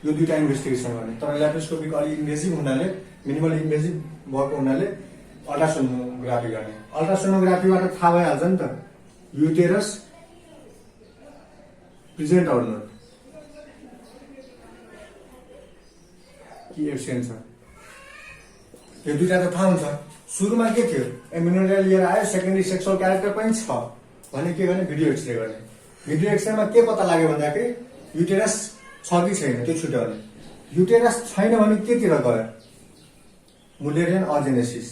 यो दुईटा इन्भेस्टिगेसन गर्ने। तर ल्याप्रोस्कोपीको अलिक इन्भेजिभ हुनाले, मिनिमल इन्भेजिभ भएको हुनाले अल्ट्रासोनोग्राफी गर्ने। अल्ट्रासोनोग्राफीबाट थाहा भइहाल्छ नि त युटेरस प्रेजेन्ट अर नट कि एब्सेन्ट छ, यो दुईटा त थाहा हुन्छ। सुरुमा के थियो, एमिनोरिया लिएर आयो, सेकेन्डरी सेक्सुअल क्यारेक्टर पनि छ भने के गर्ने, भिडियो एक्सरे गर्ने। भिडियो एक्सरेमा के पत्ता लाग्यो भन्दाखेरि युटेरस छ कि छैन त्यो छुट्याउने। युटेरस छैन भने केतिर गयो, मुलेरियन अजेनेसिस।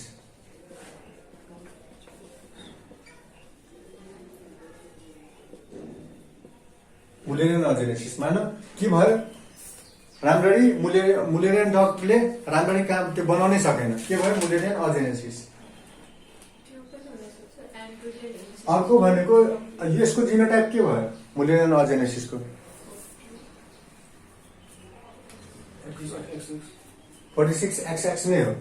मुलेरियन अजेनेसिस मानव के भयो, राम्ररी मुलेरियन डक्टरले राम्ररी काम त्यो बनाउनै सकेन, के भयो, मुलेरियन अजेनेसिस। अर्को भनेको यसको जिनोटाइप के भयो, मुलेरियन अजेनेसिसको 46XX नै हो।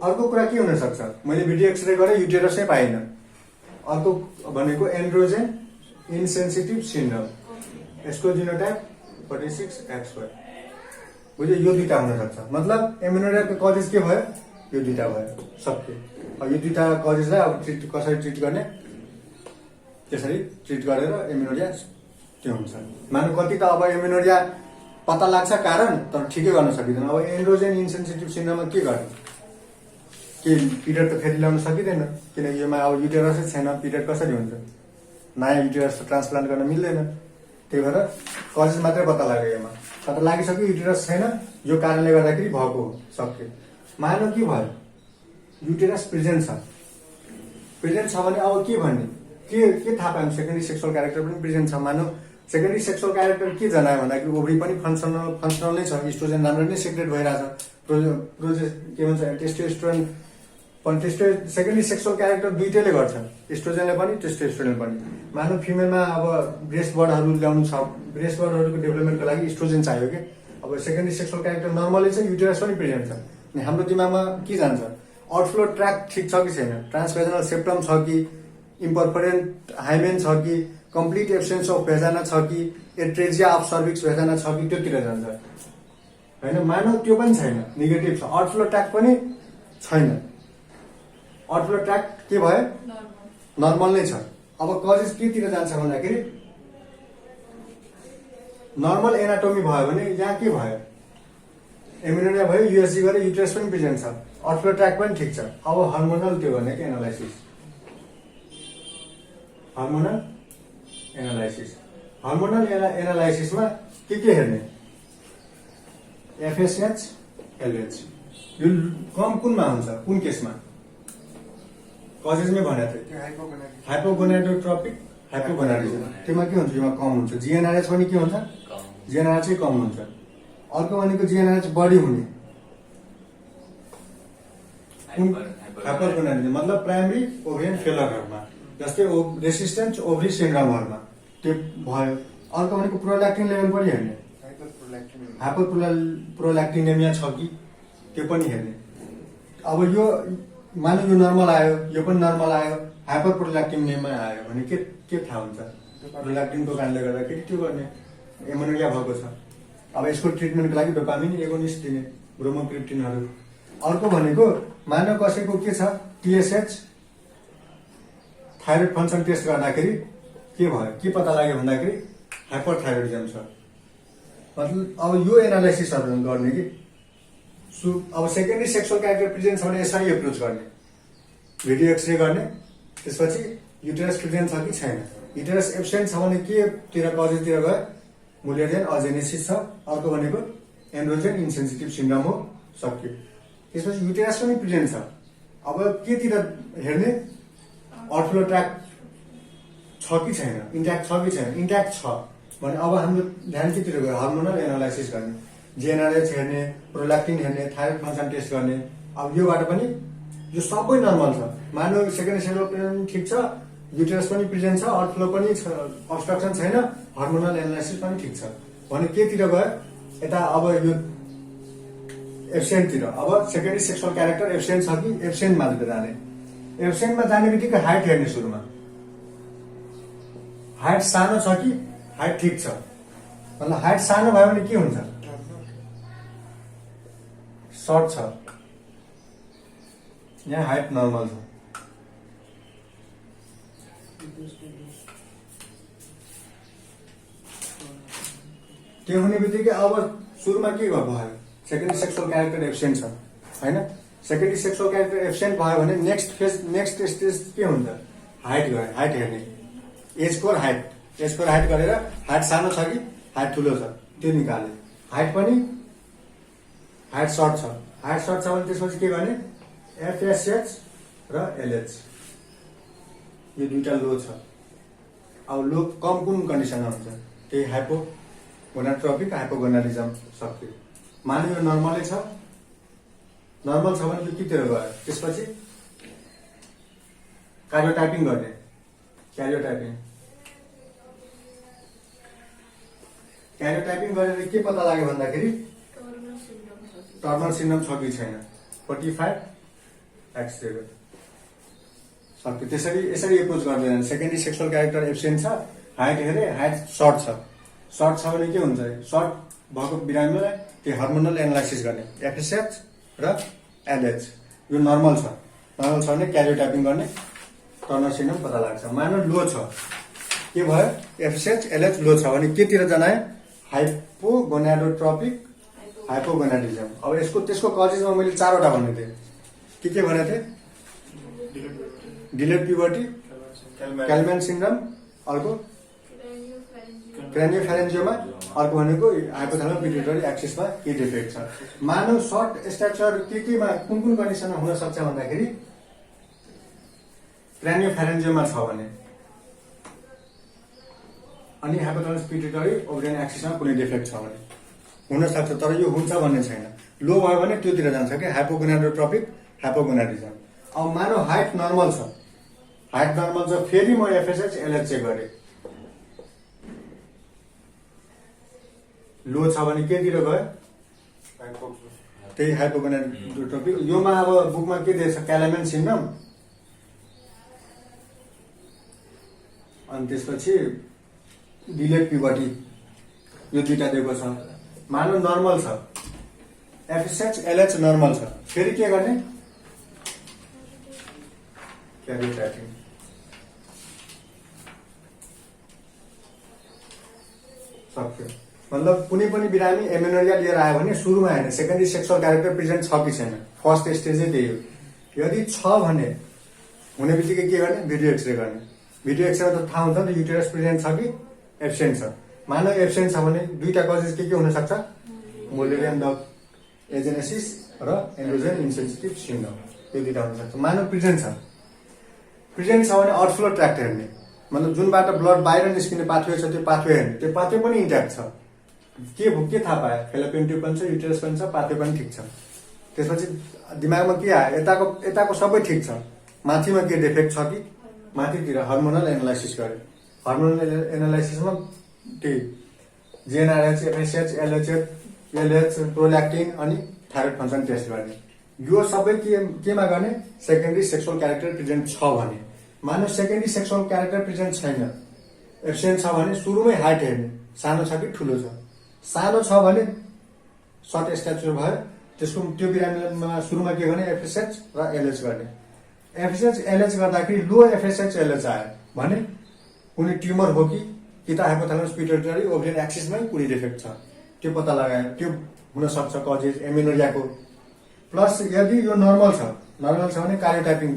अर्को कुरा के हुन सक्छ, मैले भिडियो एक्सरे गरेँ युटेरसै पाइनँ। अर्को भनेको एन्ड्रोजेन इन्सेन्सिटिभ सिन्ड्रोम, यसको जिनोटाइप 46XY। बुझ्यो, यो दुईटा हुन सक्छ। मतलब एमिनोरियाको कजेस के भयो, यो दुईटा भयो सबके। यो दुईटा कजेसलाई अब कसरी ट्रिट गर्ने, त्यसरी ट्रिट गरेर एमिनोरिया त्यो हुन्छ। मानव कति त अब एमिनोरिया पत्ता लाग्छ कारण, तर ठिकै गर्न सकिँदैन। अब एन्ड्रोजेन इन्सेन्सिटिभ सिन्ड्रोममा के गर्ने, के पिरियड त फेरि ल्याउन सकिँदैन, किनकि योमा अब युटेरसै छैन, पिरियड कसरी हुन्छ, नयाँ युटेरस ट्रान्सप्लान्ट गर्न मिल्दैन। त्यही भएर कजेस मात्रै पत्ता लाग्यो, योमा पत्ता लागिसक्यो युटेरस छैन, यो कारणले गर्दाखेरि भएको हो सक्यो। मानव के भयो, युटेरस प्रेजेन्ट छ। प्रेजेन्ट छ भने अब के भन्ने, के थाहा पायौँ, सेकेन्डरी सेक्सुअल क्यारेक्टर पनि प्रेजेन्ट छ। मानव सेकेन्डरी सेक्सुअल क्यारेक्टर के जनायो भन्दाखेरि ओभरी पनि फङ्सनल नै छ, इस्ट्रोजेन राम्रो नै सेक्रेट भइरहेछ, के भन्छ टेस्टोस्टेरोन पनि। सेकेन्डरी सेक्सुअल क्यारेक्टर दुइटैले गर्छ, इस्ट्रोजेनले पनि टेस्टोस्टेरोन पनि। मानव फिमेलमा अब ब्रेस्ट बर्डहरू ल्याउनु छ, ब्रेस्ट बर्डहरूको डेभलपमेन्टको लागि इस्ट्रोजेन चाहियो कि। अब सेकेन्डरी सेक्सुअल क्यारेक्टर नर्मलै छ, युटेरस पनि प्रेजेन्ट छ, अनि हाम्रो दिमागमा के जान्छ, आउटफ्लो ट्र्याक ठिक छ कि छैन, ट्रान्सभेजनल सेप्टम छ कि, इम्परफोरेन्ट हाइमेन छ कि, कम्प्लिट एब्सेन्स अफ भेजाना छ कि, एट्रेजिया अफ सर्भिक्स भेजाना छ कि, त्योतिर जान्छ होइन। मानव त्यो पनि छैन, नेगेटिभ छ। आउटफ्लो ट्र्याक पनि छैन, आउटफ्लो ट्र्याक के भयो, नर्मल नै छ। अब कजेस केतिर जान्छ भन्दाखेरि नर्मल एनाटोमी भयो भने यहाँ के भयो, एमिनोरिया भयो, युएसजी गरे, युटेरस पनि प्रेजेन्ट छ, आउटफ्लो ट्र्याक पनि ठिक छ। अब हर्मोनल त्यो गर्ने कि एनालाइसिस, हर्मोनल एनालाइसिसमा के हेर्ने, FSH LH। यो कम कुनमा हुन्छ, कुन केसमा, कजेसमै भनेको थियो हाइपोगोनाडोट्रोपिक हाइपोगोनाडिजम, त्योमा के हुन्छ, योमा कम हुन्छ। GnRH पनि के हुन्छ, GnRH चाहिँ कम हुन्छ। अर्को भनेको GnRH बढी हुने, हाइपरगोनाडिजम मतलब प्राइमरी ओभरियन फेलरहरूमा, जस्तै रेसिस्टेन्ट ओभरी सिन्ड्रोमहरूमा त्यो भयो। अर्को भनेको प्रोल्याक्टिन लेभल पनि हेर्ने, हाइपरप्रोल्याक्टिनेमिया छ कि त्यो पनि हेर्ने। अब यो मानव यो नर्मल आयो, यो पनि नर्मल आयो, हाइपरप्रोल्याक्टिनेमिया आयो भने के थाहा हुन्छ, प्रोल्याक्टिनको कारणले गर्दाखेरि त्यो गर्ने, एमोनिया भएको छ। अब यसको ट्रिटमेन्टको लागि डोपामिन एगोनिस्ट दिने, ब्रोमोक्रिप्टिनहरू। अर्को भनेको मानव कसैको के छ, TSH थाइरोइड फङ्सन टेस्ट गर्दाखेरि के भयो, के पत्ता लाग्यो भन्दाखेरि हाइपरथाइरोइडिजम छ। मतलब अब यो एनालाइसिसहरू गर्ने कि अब सेकेन्डरी सेक्सुअल क्यारेक्टर प्रेजेन्ट छ भने यसरी एप्रोच गर्ने, भिडियो एक्सरे गर्ने, त्यसपछि युटेरस प्रेजेन्ट छ कि छैन। युटेरस एब्सेन्ट छ भने के तिर कजेसतिर गयो, मुलेरियन अजेनेसिस छ। अर्को भनेको एन्ड्रोजेन इन्सेन्सिटिभ सिन्ड्रोम हो, सक्यो। त्यसपछि युटेरस पनि प्रेजेन्ट छ, अब केतिर हेर्ने, आउटफ्लो ट्र्याक छ कि छैन, इन्ट्याक्ट छ कि छैन। इन्ट्याक्ट छ भने अब हाम्रो ध्यान केतिर गयो, हार्मोनल एनालाइसिस गर्ने, GnRH हेर्ने, प्रोल्याक्टिन हेर्ने, थाइरोइड फङ्सन टेस्ट गर्ने। अब योबाट पनि यो सबै नर्मल छ, मानव सेकेन्डरी सेक्सुअल प्रेजेन्ट ठिक छ, युटेरस पनि प्रेजेन्ट छ, आउटफ्लो पनि अब्स्ट्रक्सन छैन, हर्मोनल एनालाइसिस पनि ठिक छ भने केतिर गयो यता अब यो एब्सेन्टतिर। अब सेकेन्डरी सेक्सुअल क्यारेक्टर एब्सेन्ट छ कि एब्सेन्टमा जाने। एब्सेन्टमा जाने बित्तिकै हाइट हेर्ने सुरुमा, हाइट सानो छ कि हाइट ठिक छ। मतलब हाइट सानो भयो भने के हुन्छ, सर्ट छ, यहाँ हाइट नर्मल छ। त्यो हुने बित्तिकै अब सुरुमा के भयो, सेकेन्डरी सेक्सुअल क्यारेक्टर एब्सेन्ट छ होइन। सेकेन्डरी सेक्सुअल क्यारेक्टर एब्सेन्ट भयो भने नेक्स्ट स्टेज के हुन्छ, हाइट गयो, हाइट हेर्ने, एज स्कोर हाइट गरेर हाइट सानो छ कि हाइट ठुलो छ त्यो निकाल्ने। हाइट पनि हाइट सर्ट छ भने त्यसपछि के गर्ने, एफएसएच र एलएच यो दुईटा लो छ। अब लो कम कुन कन्डिसनमा हुन्छ, त्यही हाइपोगोनाट्रोपिक हाइपोगोनाडिजम सक्यो। माने यो नर्मलै छ, नर्मल छ भने यो केतिर गयो, त्यसपछि कार्डियोटाइपिङ गर्ने, क्यारियोटाइपिङ गरेर के पत्ता लाग्यो भन्दाखेरि टर्नर सिन्ड्रोम छ कि छैन, 45X0 सक्यो। यसरी एप्रोच गर्दैन। सेकेन्डरी सेक्सुअल क्यारेक्टर एब्सेन्ट छ, हाइट हेरे, हाइट सर्ट छ भने के हुन्छ, सर्ट भएको बिरामीलाई त्यो हर्मोनल एनालाइसिस गर्ने, एफएसएच र एलएच यो नर्मल छ भने क्यारियोटाइपिङ गर्ने, टर्नर सिन्ड्रोम पत्ता लाग्छ। मानव लो छ, के भयो, एफएसएच एलएच लो छ भने केतिर जनायो, हाइपोगोनाडोट्रोपिक हाइपोगोनाडिजम। अब त्यसको कजेसमा मैले 4वटा भनेको थिएँ, के भनेको थिएँ, डिलेड प्युबर्टी, क्यालम्यान सिन्ड्रोम, अर्को क्रेनियोफेरेन्जियोमा, अर्को भनेको हाइपोथालमस पिट्युटरी एक्सिसमा के डिफेक्ट छ। मानव सर्ट स्ट्रक्चर केमा कुन कन्डिसनमा हुन सक्छ भन्दाखेरि क्रेनियोफेरेन्जियोमा छ भने, अनि हाइपोथालमस पिट्युटरी ओभरियन एक्सिसमा कुनै डिफेक्ट छ भने हुन सक्छ, तर यो हुन्छ भन्ने छैन। लो भयो भने त्योतिर जान्छ कि हाइपोगोनाडोट्रोपिक हाइपोगोनाडिजम। अब मानव हाइट नर्मल छ, फेरि म एफएसएच एलएच चेक गरेँ, लो छ भने केतिर गयो, त्यही हाइपोगोनाडोट्रोपिक। योमा अब बुकमा के दिएछ, क्यालम्यान सिन्ड्रोम, अनि त्यसपछि डिलेड प्युबर्टी यो दुईटा दिएको छ। मानव नर्मल छ, एफएसएच एलएच नर्मल छ, फेरि के गर्ने, क्यारियोटाइपिङ। सक्यो। मतलब कुनै पनि बिरामी एमेनोरिया लिएर आयो भने सुरुमा हेर्ने सेकेन्डरी सेक्सुअल क्यारेक्टर प्रेजेन्ट छ कि छैन, फर्स्ट स्टेजै त्यही हो। यदि छ भने हुने बित्तिकै के गर्ने, भिडियो एक्सरे गर्ने। भिडियो एक्सरेमा त थाहा हुन्छ नि त युटेरस प्रेजेन्ट छ कि एब्सेन्ट छ। मानव एब्सेन्ट छ भने दुईटा कजेस के हुन सक्छ, मोलेरियम डग एजेनेसिस र एन्ड्रोजेन इन्सेन्सिटिभ सिन्ड्रोम, यो दुईटा हुन सक्छ। मानव प्रेजेन्ट छ भने आउटफ्लो ट्र्याक्ट हेर्ने, मतलब जुनबाट ब्लड बाहिर निस्किने पाथवे छ त्यो पाथवे हेर्ने, त्यो पाथवे पनि इन्ट्याक्ट छ। के थाहा पायो, फेलोपियन ट्युब पनि छ, युटेरस पनि छ, पाथवे पनि ठिक छ। त्यसपछि दिमागमा के आयो, यताको सबै ठिक छ, माथिमा के डिफेक्ट छ कि, माथितिर हर्मोनल एनालाइसिस गरे। हर्मोनल एनालाइसिसमा त्यही जिएनआरएच, एफएसएच, एलएच, प्रोल्याक्टिन अनि थाइरोइड फङ्सन टेस्ट गर्ने। यो सबै केमा गर्ने, सेकेन्डरी सेक्सुअल क्यारेक्टर प्रेजेन्ट छ भने। मानव सेकेन्डरी सेक्सुअल क्यारेक्टर प्रेजेन्ट छैन, एब्सेन्ट छ भने सुरुमै हाइट हेर्ने, सानो छ कि ठुलो छ। सानो छ भने सर्ट स्ट्याचर भयो, त्यो बिरामीमा सुरुमा के गर्ने, एफएसएच र एलएच गर्ने। एफएसएच एलएच गर्दाखेरि लो एफएसएच एलएच आयो भने कुनै ट्युमर हो कि त हाइपोथालमस पिट्युटरी ओभरियन एक्सिसमै कुनै डिफेक्ट छ, त्यो पत्ता लगायो। त्यो हुन सक्छ कजेस एमेनोरियाको। प्लस यदि यो नर्मल छ भने क्यारियोटाइपिङ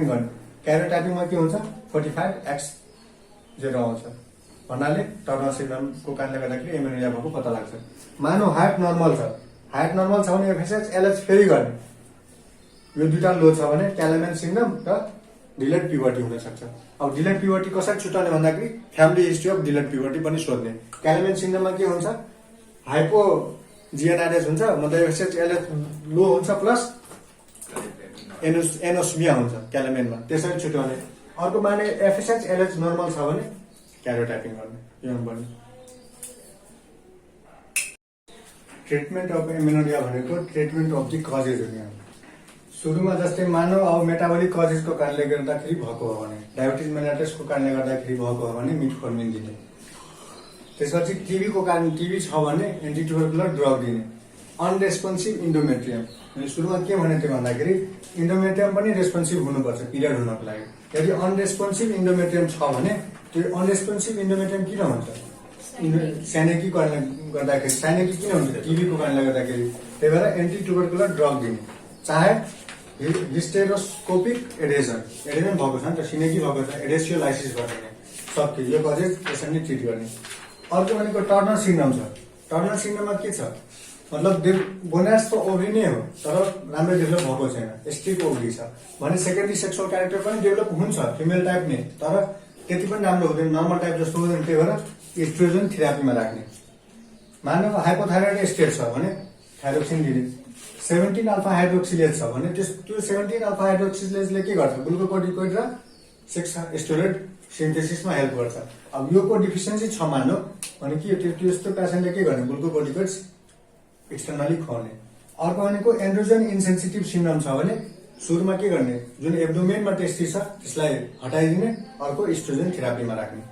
गर्ने। क्यारियोटाइपिङमा के हुन्छ, 45X0 आउँछ भन्नाले टर्नर सिन्ड्रोमको कारणले गर्दाखेरि एमेनोरिया भएको पत्ता लाग्छ। मानव हाइट नर्मल छ भने एफएसएच एलएच फेरि गर्ने। यो दुईटा लो छ भने क्यालम्यान सिन्ड्रोम र डिलेड प्युबर्टी हुन सक्छ। अब डिलेड प्युबर्टी कसरी छुटाउने भन्दाखेरि family history of delayed puberty पनि सोध्ने। क्यालम्यान सिन्ड्रोममा के हुन्छ, हाइपो जिएनआरएच हुन्छ, मतलब एफएसएच एलएच लो हुन्छ, प्लस एनोस्मिया हुन्छ क्यालम्यानमा, त्यसरी छुट्याउने। अर्को माने एफएसएच एलएच नर्मल छ भने क्यारियोटाइपिङ गर्ने यो पनि। ट्रिटमेन्ट अफ एमेनोरिया भनेको ट्रिटमेन्ट अफ दि कजेज हो। यहाँ सुरुमा जस्तै मानव अब मेटाबोलिक कजेसको कारणले गर्दाखेरि भएको हो भने, डायबिटिज मेलाइटसको कारणले गर्दाखेरि भएको हो भने मिटफोर्मिन दिने। त्यसपछि टिबीको कारण टिबी छ भने एन्टिट्युबरकुलर ड्रग दिने। अनरेस्पोन्सिभ इन्डोमेट्रियम, मैले सुरुमा के भनेको थिएँ भन्दाखेरि इन्डोमेट्रियम पनि रेस्पोन्सिभ हुनुपर्छ पिरियड हुनको लागि। यदि अनरेस्पोन्सिभ इन्डोमेट्रियम छ भने त्यो अनरेस्पोन्सिभ इन्डोमेट्रियम किन हुन्छ? साइनेकी कारणले गर्दाखेरि, साइनेकी किन हुन्छ? टिबीको कारणले गर्दाखेरि। त्यही भएर एन्टिट्युबरकुलर ड्रग दिने, चाहे हिस्टेरोस्कोपिक एडेसन भएको छ नि त, सिनेकी भएको छ, एडेसियोलाइसिस गरिदिने सक्यो, यो कजेज यसरी नै ट्रिट गर्ने। अर्को भनेको टर्नर सिन्ड्रोम छ। टर्नर सिन्ड्रोममा के छ मतलब गोनाड्स त ओभरी नै हो तर राम्रो डेभलप भएको छैन, स्टिक ओभरी छ भने सेकेन्डरी सेक्सुअल क्यारेक्टर पनि डेभलप हुन्छ फिमेल टाइप नै, तर त्यति पनि राम्रो हुँदैन, नर्मल टाइप जस्तो हुँदैन। त्यही भएर एस्ट्रोजन थेरापीमा राख्ने। मानव हाइपोथाइरोइड स्टेट छ भने थाइरोक्सिन दिने। 17 अल्फा हाइड्रोक्सिलेज छ भने त्यो 17 अल्फा हाइड्रोक्सिलेजले के गर्छ? ग्लुकोकोर्टिकोइड र सेक्स स्टेरोइड सिन्थेसिसमा हेल्प गर्छ। अब योको डिफिसियन्सी छ मानव भने के त्यस्तो पेसेन्टले के गर्ने? ग्लुकोकोर्टिकोइड एक्सटर्नली खुवाउने। अर्को भनेको एन्ड्रोजन इन्सेन्सिटिभ सिन्ड्रोम छ भने सुरुमा के गर्ने? जुन एब्डोमेनमा टेस्टी छ त्यसलाई हटाइदिने, अर्को इस्ट्रोजन थेरापीमा राख्ने।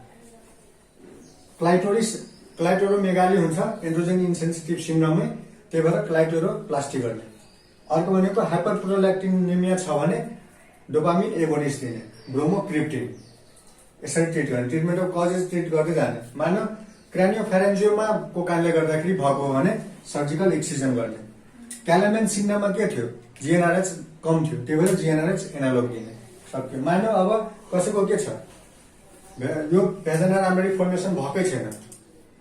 क्लाइटोरोमेगाली हुन्छ एन्ड्रोजन इन्सेन्सिटिभ सिन्ड्रोममै, त्यही भएर क्लाइटोरोप्लास्टी गर्ने। अर्को भनेको हाइपरप्रोल्याक्टिनेमिया छ भने डोपामिन एगोनिस्ट दिने, ब्रोमोक्रिप्टिन, यसरी ट्रिट गर्ने। ट्रिटमेन्ट अफ कजेस ट्रिट गर्दै जाने। मानव क्रानियोफेरेन्जियोमा को कारणले गर्दाखेरि भएको हो भने सर्जिकल एक्सिजन गर्ने। क्यालामेन सिन्ड्रोममा के थियो? जिएनआरएच कम थियो, त्यही भएर जिएनआरएच एनालोग दिने सक्यो। मानव अब कसैको के छ? यो भेजाना राम्ररी फर्मेसन भएकै छैन,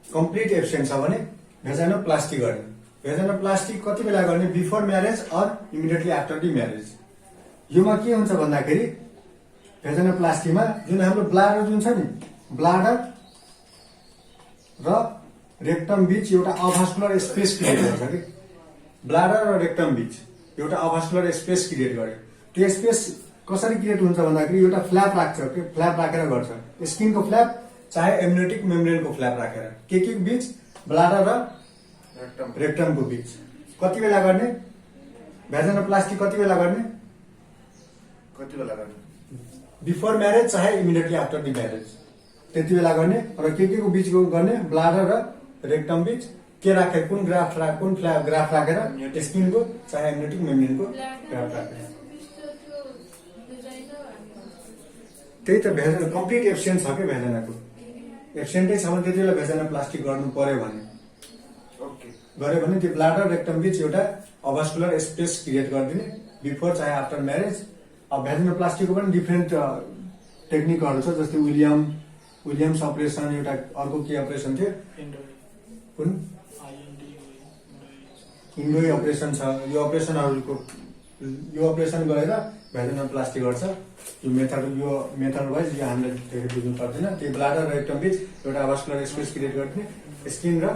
कम्प्लिट एब्सेन्ट छ भने भेजानोप्लास्टी गर्ने। भेजानोप्लास्टी कति बेला गर्ने? Before marriage or immediately after the marriage. योमा के हुन्छ भन्दाखेरि भेजानोप्लास्टीमा जुन हाम्रो ब्लाडर जुन छ नि, ब्लाडर र रेक्टम बीच एउटा अभास्कुलर स्पेस क्रिएट गर्छ कि, ब्लाडर र रेक्टम बीच एउटा अभास्कुलर स्पेस क्रिएट गर्यो। त्यो स्पेस कसरी क्रिएट हुन्छ भन्दाखेरि एउटा फ्ल्याप राख्छ, त्यो फ्ल्याप राखेर गर्छ, स्किनको फ्ल्याप चाहे एम्नियोटिक मेम्ब्रेनको फ्ल्याप राखेर। के बीच? ब्लाडर र रेक्टमको बीच। कति बेला गर्ने? भेजानोप्लास्टी कति बेला गर्ने? बिफोर म्यारेज चाहे इमिडिएटली आफ्टर दि म्यारेज, त्यति बेला गर्ने। र के को बीच गर्ने? ब्लाडर र रेक्टम बीच के राखेर, कुन ग्राफ राखेर, स्किनको चाहे एम्नियोटिक मेम्ब्रेनको ग्राफ राखेर। त्यही त भेजाना कम्प्लिट एब्सेन्ट छ कि भेजानाको, एब्सेन्टै छ भने त्यति बेला भेजानोप्लास्टी गर्नु पर्यो भने गऱ्यो भने त्यो ब्लाडर रेक्टम बीच एउटा अभास्कुलर स्पेस क्रिएट गरिदिने बिफोर चाहे आफ्टर म्यारेज। अब भेजानोप्लास्टीको पनि डिफ्रेन्ट टेक्निकहरू छ, जस्तै विलियम्स अपरेसन, एउटा अर्को के अपरेसन थियो? कुन? इन्डोई अपरेसन छ। यो अपरेसन गरेर भेजानोप्लास्टी गर्छ। यो मेथड वाइज यो हामीले धेरै बुझ्नु पर्दैन। त्यो ब्लाडर र रेक्टम बीच एउटा अभास्कुलर स्पेस क्रिएट गरिदिने, स्किन र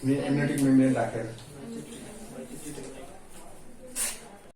एम्नियोटिक मेम्ब्रेन राखेर।